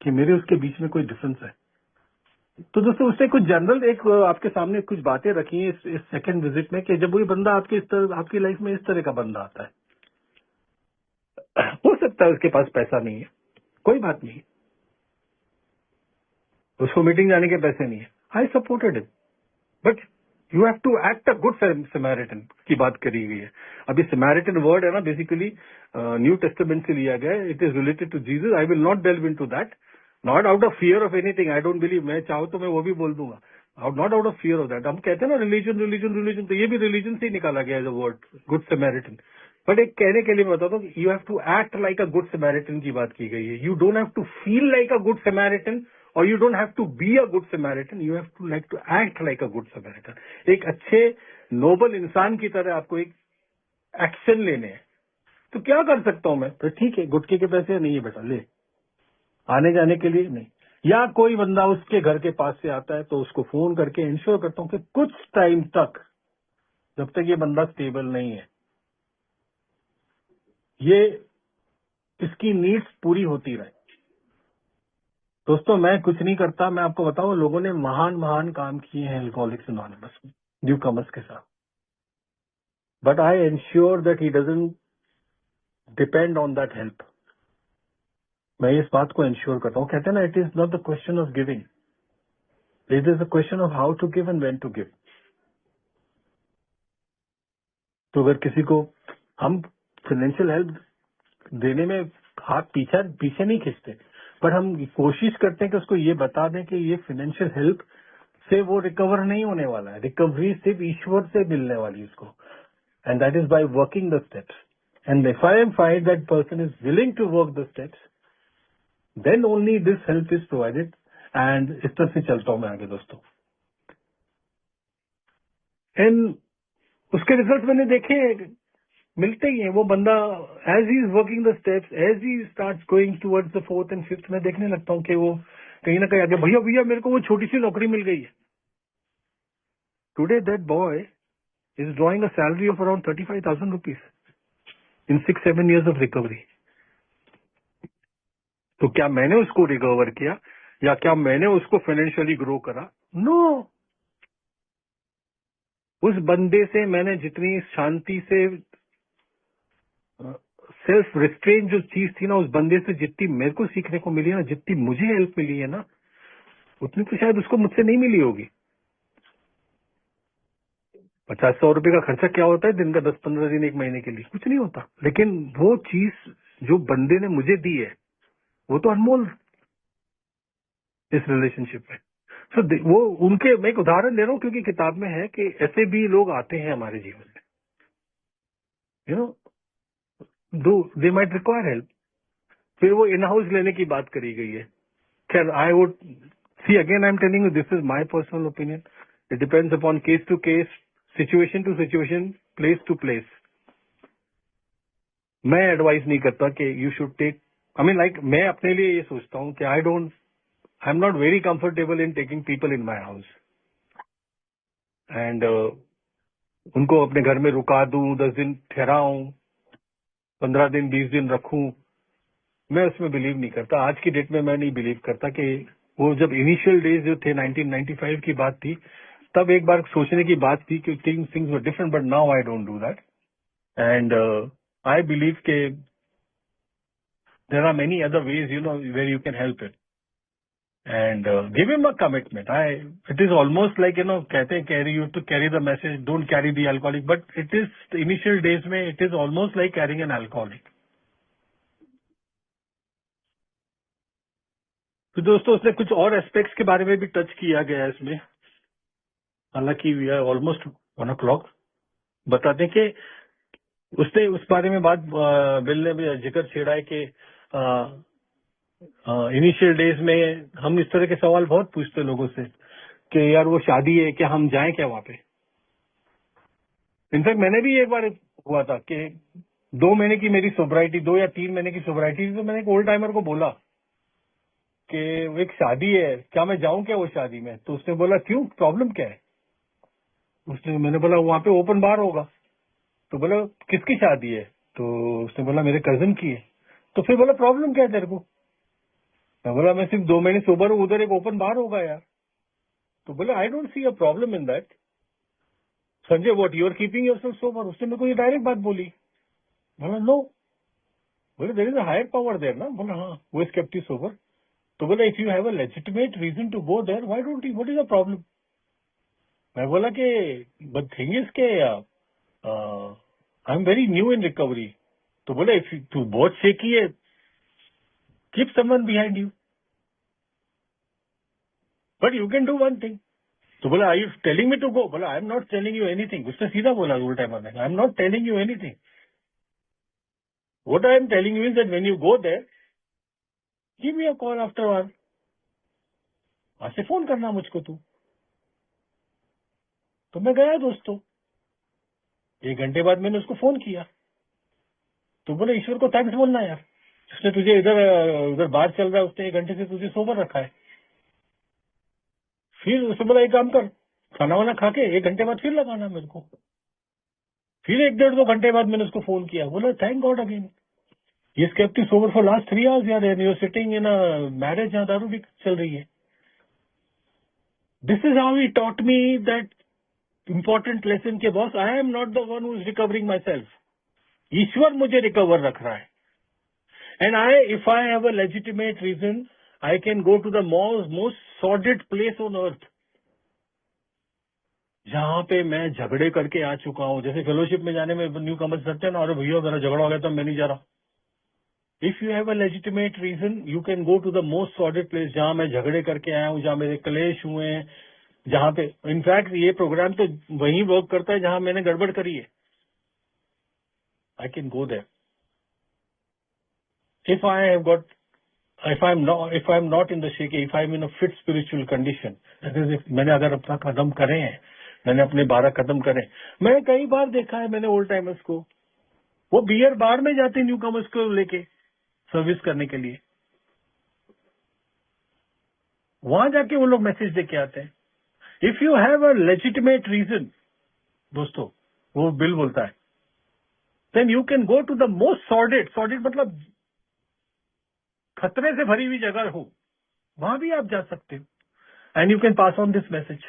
कि मेरे उसके बीच में कोई डिफरेंस है। तो दोस्तों उसने कुछ जनरल एक आपके सामने कुछ बातें रखी हैं इस सेकंड विजिट में, कि जब वही बंदा आपकी लाइफ में इस तरह का बंदा आता है, हो सकता है उसके पास पैसा नहीं है, कोई बात नहीं, उसको मीटिंग जाने के पैसे नहीं है, I supported it, but you have to act a good Samaritan की बात करी गई है। अभी समैरिटन वर्ड है ना, बेसिकली न्यू टेस्टामेंट से लिया गया है। It is related to Jesus. I will not delve into that, not out of fear of anything. I don't believe, मैं चाहूँ तो मैं वो भी बोल दूंगा, not out of fear of that. हम कहते हैं ना रिलीजन रिलीजन रिलीजन, तो ये भी रिलीजन से ही निकाला गया है वर्ड गुड समैरिटन। बट एक कहने के लिए मैं बताता हूँ, you have to act like a good Samaritan की बात की गई है। You don't have to feel like a good Samaritan, और you don't have to be a good Samaritan, you have to like to act like a good Samaritan. एक अच्छे नोबल इंसान की तरह आपको एक एक्शन लेने हैं। तो क्या कर सकता हूं मैं? तो ठीक है, गुटके के पैसे नहीं है बेटा, ले, आने जाने के लिए नहीं। या कोई बंदा उसके घर के पास से आता है तो उसको फोन करके इंश्योर करता हूं कि कुछ टाइम तक, जब तक ये बंदा स्टेबल नहीं है, ये इसकी नीड्स पूरी होती रहे। दोस्तों मैं कुछ नहीं करता, मैं आपको बताऊं, लोगों ने महान महान काम किए हैं अल्कोहलिक्स एनोनिमस में न्यू कमर्स के साथ, but I ensure that he doesn't depend on that help. मैं इस बात को इंश्योर करता हूँ। कहते हैं ना, it is not the question of giving, it is the question of how to give and when to give. तो अगर किसी को हम फाइनेंशियल हेल्प देने में हाथ पीछे नहीं खींचते, पर हम कोशिश करते हैं कि उसको ये बता दें कि ये फाइनेंशियल हेल्प से वो रिकवर नहीं होने वाला है, रिकवरी सिर्फ ईश्वर से मिलने वाली है उसको, and that is by working the steps. And if I am find that person is willing to work the steps, then only this help is provided. And इस तरह से चलता हूं मैं आगे दोस्तों। एंड उसके रिजल्ट मैंने देखे, मिलते ही हैं। वो बंदा as he is working the steps, as he starts going towards the fourth and fifth, मैं देखने लगता हूँ कि वो कहीं ना कहीं आगे, भैया भैया मेरे को वो छोटी सी नौकरी मिल गई है। Today that boy is drawing a salary of around 35,000 rupees in 6-7 years of recovery. तो क्या मैंने उसको रिकवर किया, या क्या मैंने उसको फाइनेंशियली ग्रो करा? नो। उस बंदे से मैंने जितनी शांति से सेल्फ रिस्ट्रेन जो चीज थी ना, उस बंदे से जितनी मेरे को सीखने को मिली ना, जितनी मुझे हेल्प मिली है ना, उतनी तो शायद उसको मुझसे नहीं मिली होगी। 50-100 रुपए का खर्चा क्या होता है दिन का, 10-15 दिन, एक महीने के लिए, कुछ नहीं होता। लेकिन वो चीज जो बंदे ने मुझे दी है, वो तो अनमोल इस रिलेशनशिप में। तो वो उनके, मैं एक उदाहरण दे रहा हूँ क्योंकि किताब में है कि ऐसे भी लोग आते हैं हमारे जीवन में, यू नो, दो दे माइट रिक्वायर हेल्प। फिर वो इन हाउस लेने की बात करी गई है। खैर, I would see again, I am telling you, this is my personal opinion, it depends upon case to case, situation to situation, place to place. मैं एडवाइस नहीं करता कि you should take, I mean like, मैं अपने लिए ये सोचता हूँ कि I am not very comfortable in taking people in my house and उनको अपने घर में रुका दूं, 10 दिन ठहराऊं, 15 दिन 20 दिन रखूं, मैं उसमें बिलीव नहीं करता। आज की डेट में मैं नहीं बिलीव करता कि वो जब इनिशियल डेज जो थे 1995 की बात थी, तब एक बार सोचने की बात थी कि things were different, but now I don't do that and I believe के there are many other ways, you know, where you can help it and give him a commitment. It is almost like, you know, कहते हैं carry, you to carry the message, don't carry the alcoholic, but it is the initial days में it is almost like carrying an alcoholic. तो दोस्तों, उसने कुछ और एस्पेक्ट्स के बारे में भी टच किया गया है इसमें, हालांकि वी आर ऑलमोस्ट 1 o'clock। बताते हैं कि उसने उस बारे में बात, बिल ने भी जिक्र छेड़ा है कि इनिशियल डेज में हम इस तरह के सवाल बहुत पूछते हैं लोगों से कि यार वो शादी है, क्या हम जाएं क्या वहां पे। इनफैक्ट मैंने भी एक बार हुआ था कि 2 महीने की मेरी सोब्राइटी, 2 या 3 महीने की सोब्राइटी थी, तो मैंने एक ओल्ड टाइमर को बोला कि वो एक शादी है, क्या मैं जाऊं क्या वो शादी में। तो उसने बोला क्यों, प्रॉब्लम क्या है। मैंने बोला वहां पे ओपन बार होगा। तो बोला किसकी शादी है। तो उसने बोला मेरे कजन की है। तो फिर बोला प्रॉब्लम क्या है तेरे को। मैं बोला मैं सिर्फ 2 महीने सोबर हूँ, उधर एक ओपन बार होगा यार। तो बोला I don't see a problem in that Sanjay, what you are keeping yourself sober. उसने मेरे को ये डायरेक्ट बात बोली। बोला नो, बोले there is a higher power there ना। बोला हाँ, वो इज केप्ट यू सोबर। तो बोला if you have a legitimate reason to go there, why don't you, what is the problem. मैं बोला कि बट थिंग इज के I am very new in recovery. तो बोला इफ तू बहुत शेकी है, keep someone behind you, but you can do one thing. तो बोला I you telling me to go. बोला I am not telling you anything. उसने सीधा बोला उल्टा टाइमर में, I am not telling you anything, what I am telling you is that when you go there, give me a call after one, वहां से फोन करना मुझको तू। तो मैं गया दोस्तों, 1 घंटे बाद मैंने उसको फोन किया। तो बोले ईश्वर को थैंक्स बोलना यार, उसने तुझे इधर उधर बाहर चल रहा है, उसने 1 घंटे से तुझे सोबर रखा है। फिर उसने बोला एक काम कर, खाना वाना खा के 1 घंटे बाद फिर लगाना मेरे को। फिर 1 डेढ़ 2 घंटे बाद मैंने उसको फोन किया। बोला थैंक गॉड अगेन, ये kept you sober for last 3 hours यार, and you are sitting in a marriage जहाँ दारू भी चल रही है। This is how he taught me that important lesson के boss, I am not the one who is recovering myself, ईश्वर मुझे रिकवर रख रहा है। And if I have a legitimate reason, I can go to the most sordid place on earth, जहां पे मैं झगड़े करके आ चुका हूं। जैसे फेलोशिप में जाने में न्यू कमर्स करते हैं ना, अरे भैया मेरा झगड़ा हो गया तो मैं नहीं जा रहा। If you have a legitimate reason, you can go to the most sordid place, जहां मैं झगड़े करके आया हूं, जहां मेरे क्लेश हुए हैं, जहां पे इनफैक्ट ये प्रोग्राम तो वहीं वर्क करता है जहां मैंने गड़बड़ करी है। I can go there if I have got, if I'm not in the shaky, if I'm in a fit spiritual condition, that is if मैंने अगर अपना कदम करे हैं, मैंने अपने 12 कदम करे। मैं कई बार देखा है मैंने ओल्ड टाइमर्स को, वो बियर बार में जाते न्यू कमर्स को लेके सर्विस करने के लिए, वहां जाके वो लोग मैसेज देके आते हैं। If you have a legitimate reason दोस्तों, वो बिल बोलता है, then you can go to the most sordid, sordid मतलब खतरे से भरी हुई जगह हो, वहां भी आप जा सकते हो, and you can pass on this message,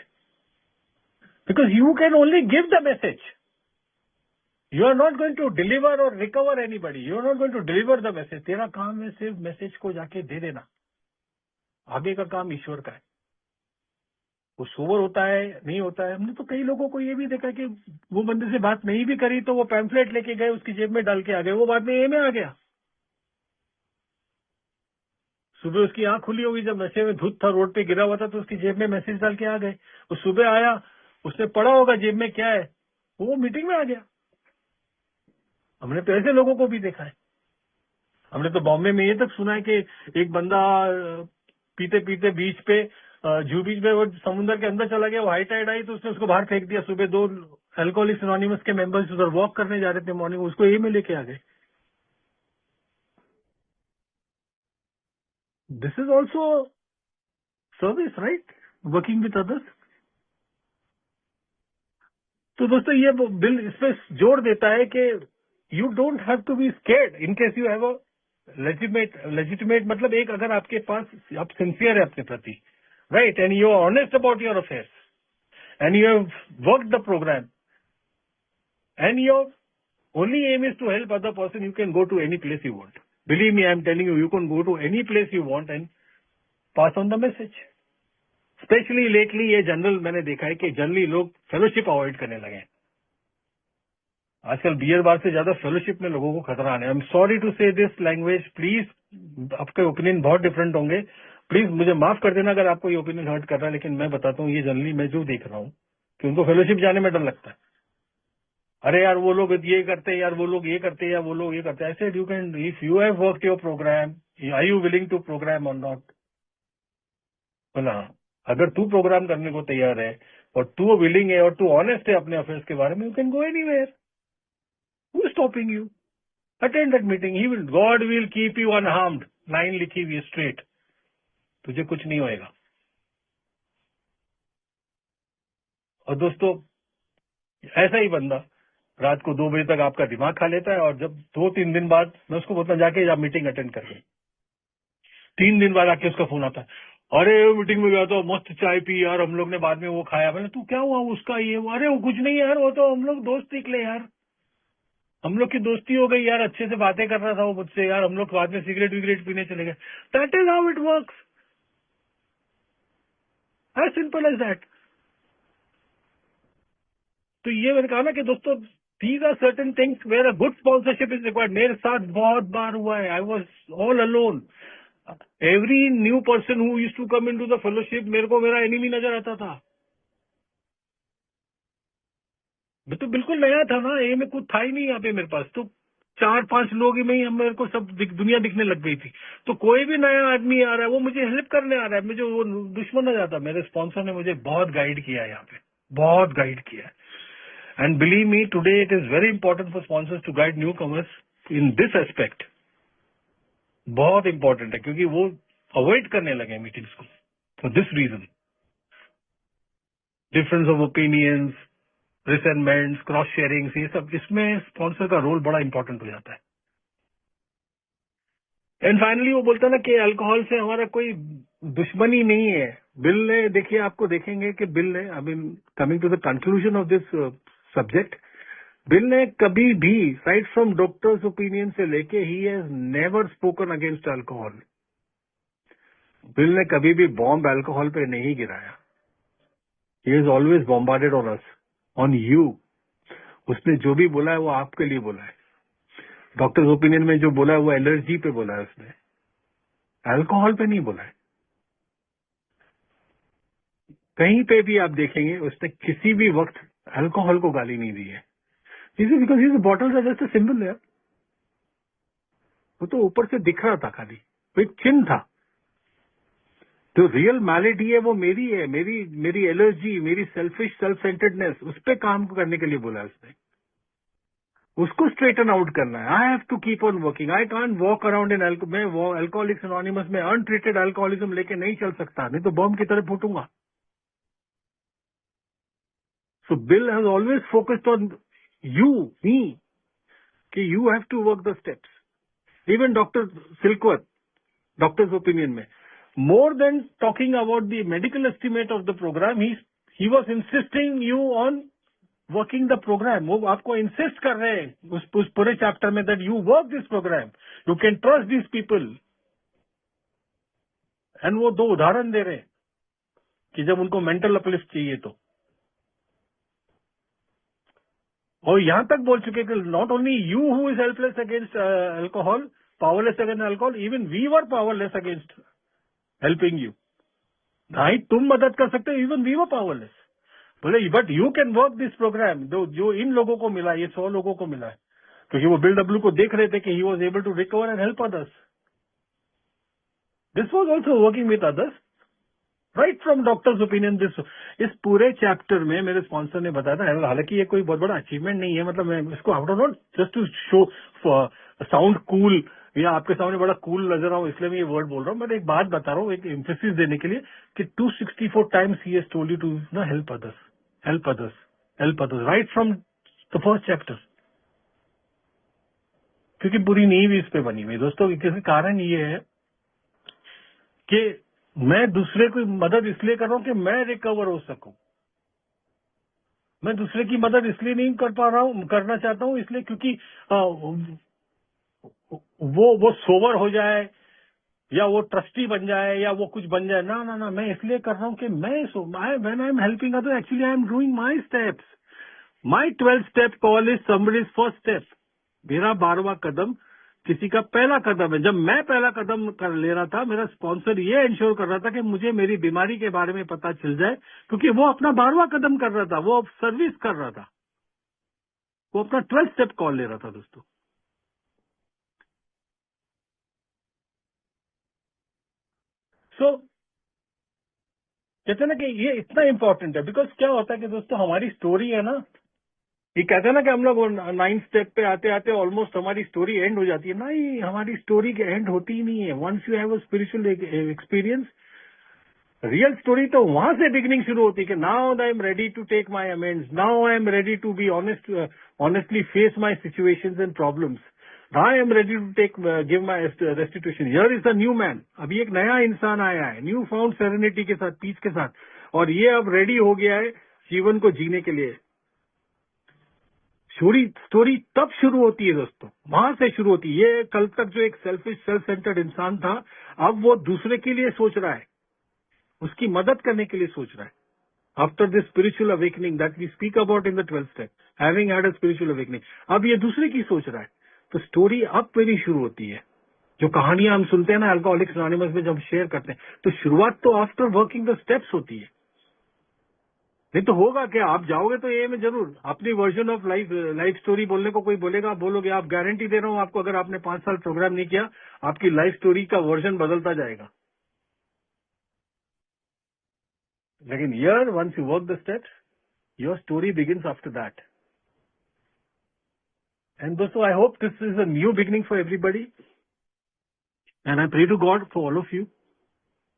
because you can only give the message. You are not going to deliver or recover anybody. You are not going to deliver the message. तेरा काम है सिर्फ मैसेज को जाके दे देना, आगे का काम ईश्वर का है। वो सोवर होता है नहीं होता है, हमने तो कई लोगों को ये भी देखा कि वो बंदे से बात नहीं भी करी तो वो पैम्फलेट लेके गए, उसकी जेब में डाल के आ गए, वो बाद में ए में आ गया। सुबह उसकी आंख खुली होगी, जब नशे में धुत था, रोड पे गिरा हुआ था, तो उसकी जेब में मैसेज डाल के आ गए। वो सुबह आया, उसने पढ़ा होगा जेब में क्या है, वो मीटिंग में आ गया। हमने तो ऐसे लोगों को भी देखा है। हमने तो बॉम्बे में ये तक सुना है कि एक बंदा पीते पीते बीच पे जू बीच में वो समुद्र के अंदर चला गया, वो हाई टाइड आई तो उसने उसको बाहर फेंक दिया। सुबह 2 अल्कोहलिक्स एनोनिमस के मेंबर्स उधर वॉक करने जा रहे थे मॉर्निंग, उसको ये में लेके आ गए। This is also service, right, working with others. तो दोस्तों ये बिल इसमें जोड़ देता है कि you don't have to be scared in case you have a legitimate, मतलब एक अगर आपके पास आप सिंसियर है अपने प्रति, right, and you are honest about your affairs and you have work the program and your only aim is to help other person, you can go to any place you want. Believe me, I am telling you, you can go to any place you want and pass on the message. Specially lately ये जनरल मैंने देखा है कि जनरली लोग फेलोशिप अवॉइड करने लगे हैं। आजकल बियर बार से ज्यादा फेलोशिप में लोगों को खतरा आने। आई एम सॉरी टू से दिस लैंग्वेज, प्लीज आपके ओपिनियन बहुत डिफरेंट होंगे, प्लीज मुझे माफ कर देना अगर आपको ये ओपिनियन हर्ट कर रहा है, लेकिन मैं बताता हूँ ये जनरली मैं जो देख रहा हूँ कि उनको फेलोशिप जाने में डर लगता है। अरे यार वो लोग ये करते हैं, यार वो लोग ये करते हैं, या वो लोग ये करते हैं। ऐसे you can, if you have worked your program, are you willing to program और नॉट। बोला अगर तू प्रोग्राम करने को तैयार है और तू विलिंग है और तू ऑनेस्ट है अपने अफेयर्स के बारे में, you can go anywhere. Who is stopping you? Attend that meeting, he will, God will keep you unharmed, line लिखी हुई स्ट्रेट, तुझे कुछ नहीं होएगा। और दोस्तों ऐसा ही बंदा रात को 2 बजे तक आपका दिमाग खा लेता है, और जब 2-3 दिन बाद मैं उसको बोलता जाके आप मीटिंग अटेंड करके, 3 दिन बाद आके उसका फोन आता है, अरे मीटिंग में गया तो मस्त चाय पी यार, हम लोग ने बाद में वो खाया। मैंने तू क्या हुआ उसका ये, अरे वो कुछ नहीं यार, वो तो हम लोग दोस्त निकले यार, हम लोग की दोस्ती हो गई यार, अच्छे से बातें कर रहा था वो मुझसे यार, हम लोग बाद में सिगरेट विगरेट पीने चले गए। That is how it works, as simple as that. तो ये मैंने कहा ना कि दोस्तों these are certain things where a good sponsorship is required. मेरे साथ बहुत बार हुआ है, I was all alone, every new person who used to come into the fellowship मेरे को मेरा एनिमी नजर आता था। मैं तो बिल्कुल नया था ना, ये में कुछ था ही नहीं यहाँ पे मेरे पास, तो 4-5 लोग ही में ही मेरे को सब दुनिया दिखने लग गई थी। तो कोई भी नया आदमी आ रहा है वो मुझे हेल्प करने आ रहा है, मुझे वो दुश्मन आ जाता। मेरे स्पॉन्सर ने मुझे बहुत गाइड किया है यहाँ पे, बहुत गाइड किया है। And believe me today it is very important for sponsors to guide newcomers in this aspect. बहुत इंपॉर्टेंट है, क्योंकि वो अवॉइड करने लगे मीटिंग्स को for this reason. Difference of opinions, resentments, cross sharings, ये सब, इसमें स्पॉन्सर का रोल बड़ा इंपॉर्टेंट हो जाता है। एंड फाइनली वो बोलता है ना कि अल्कोहल से हमारा कोई दुश्मनी नहीं है। बिल ने, देखिए आपको देखेंगे कि बिल ने, I mean coming to the conclusion of this subject, Bill ने कभी भी राइट फ्रॉम डॉक्टर्स ओपिनियन से लेके he has never spoken against alcohol. Bill ने कभी भी बॉम्ब अल्कोहल पे नहीं गिराया। He is always bombarded on us, on you. उसने जो भी बोला है वो आपके लिए बोला है। डॉक्टर्स ओपिनियन में जो बोला है वो एलर्जी पे बोला है, उसने अल्कोहल पे नहीं बोला है। कहीं पे भी आप देखेंगे उसने किसी भी वक्त अल्कोहल को गाली नहीं दी है। बिकॉज ये bottles are just a symbol है, वो तो ऊपर से दिख रहा था खाली, वो एक चिन्ह था। जो रियल मैलिटी है वो मेरी है, मेरी मेरी एलर्जी, मेरी सेल्फिश सेल्फ सेंटर्डनेस, उस पर काम करने के लिए बोला है उसने। उसको स्ट्रेटन आउट करना है। I have to keep on working, I can't walk around in मैं अल्कोहलिक्स एनोनिमस में अनट्रीटेड अल्कोहलिज्म लेके नहीं चल सकता, नहीं तो बॉम्ब की तरह फूटूंगा। So Bill has always focused on you, me, कि you have to work the steps. Even doctor Silkworth, doctor's opinion में, more than talking about the medical estimate of the program, he was insisting you on working the program. वो आपको insist कर रहे हैं उस पूरे चैप्टर में that you work this program, you can trust these people. and वो 2 उदाहरण दे रहे हैं कि जब उनको मेंटल अपलिफ्ट चाहिए तो, और यहां तक बोल चुके कि not only you who is helpless against alcohol, powerless against alcohol, even we were powerless against helping you. नहीं तुम मदद कर सकते हो, इवन वी वर पावरलेस। बोले but you can work this program. जो इन लोगों को मिला, ये 100 लोगों को मिला है, क्योंकि वो बिल डब्ल्यू को देख रहे थे कि he was able to recover and help others. This was also working with others, right from doctor's opinion. This इस पूरे चैप्टर में मेरे स्पॉन्सर ने बताया था, हालांकि ये कोई बहुत बड़ा अचीवमेंट नहीं है, मतलब मैं इसको out of not just to show sound cool या आपके सामने बड़ा कूल नजर आऊं इसलिए मैं ये वर्ड बोल रहा हूँ। मैं एक बात बता रहा हूँ, एक एम्फेसिस देने के लिए कि 264 times he has told you to ना help others, help others, help others, right from the first chapter. क्योंकि पूरी नींव इस पे बनी हुई दोस्तों। इसका कारण ये है कि मैं दूसरे की मदद इसलिए कर रहा हूं कि मैं रिकवर हो सकूं। मैं दूसरे की मदद इसलिए नहीं कर पा रहा हूं, करना चाहता हूं इसलिए क्योंकि वो सोवर हो जाए या वो ट्रस्टी बन जाए या वो कुछ बन जाए। ना ना ना, मैं इसलिए कर रहा हूं कि मैं when I am helping other, actually I am doing my steps. My 12 step call is somebody's first step. मेरा 12वां कदम किसी का पहला कदम है। जब मैं पहला कदम कर ले रहा था, मेरा स्पॉन्सर ये इंश्योर कर रहा था कि मुझे मेरी बीमारी के बारे में पता चल जाए, क्योंकि वो अपना 12वां कदम कर रहा था, वो सर्विस कर रहा था, वो अपना 12 स्टेप कॉल ले रहा था दोस्तों। सो कहते हैं ना कि ये इतना इंपॉर्टेंट है, बिकॉज क्या होता है कि दोस्तों हमारी स्टोरी है ना, ये कहते हैं ना कि हम लोग 9 स्टेप पे आते आते ऑलमोस्ट हमारी स्टोरी एंड हो जाती है। नहीं, हमारी स्टोरी के एंड होती ही नहीं है। Once you have a spiritual experience, real story तो वहां से बिगिनिंग शुरू होती है कि now I am ready to take my amends, now I am ready to be honestly face my situations and problems, now I am ready to take give my restitution, here is the new man. अभी एक नया इंसान आया है, न्यू फाउंड सेरेनिटी के साथ, पीस के साथ, और ये अब रेडी हो गया है जीवन को जीने के लिए। स्टोरी तब शुरू होती है दोस्तों, वहां से शुरू होती है। ये कल तक जो एक सेल्फिश सेल्फ सेंटर्ड इंसान था, अब वो दूसरे के लिए सोच रहा है, उसकी मदद करने के लिए सोच रहा है। After this spiritual awakening that we speak about in the 12th step, having had a spiritual awakening, अब ये दूसरे की सोच रहा है। तो स्टोरी अब मेरी शुरू होती है। जो कहानियां हम सुनते हैं ना अल्कोहलिक्स एनोनिमस में, जब शेयर करते हैं, तो शुरुआत तो आफ्टर वर्किंग द स्टेप्स होती है। नहीं तो होगा क्या, आप जाओगे तो ये में जरूर अपनी वर्जन ऑफ लाइफ स्टोरी बोलने को कोई बोलेगा, आप बोलोगे। आप गारंटी दे रहा हूं आपको, अगर आपने 5 साल प्रोग्राम नहीं किया, आपकी लाइफ स्टोरी का वर्जन बदलता जाएगा। लेकिन here once you work the steps, your story begins after that. And दोस्तों, I hope this is a new beginning for everybody, and I pray to God for all of you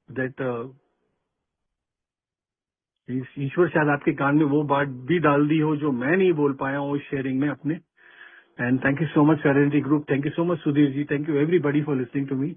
that ईश्वर शायद आपके कान में वो बात भी डाल दी हो जो मैं नहीं बोल पाया हूँ उस शेयरिंग में अपने। And thank you so much Serenity Group, thank you so much Sudhir ji, thank you everybody for listening to me.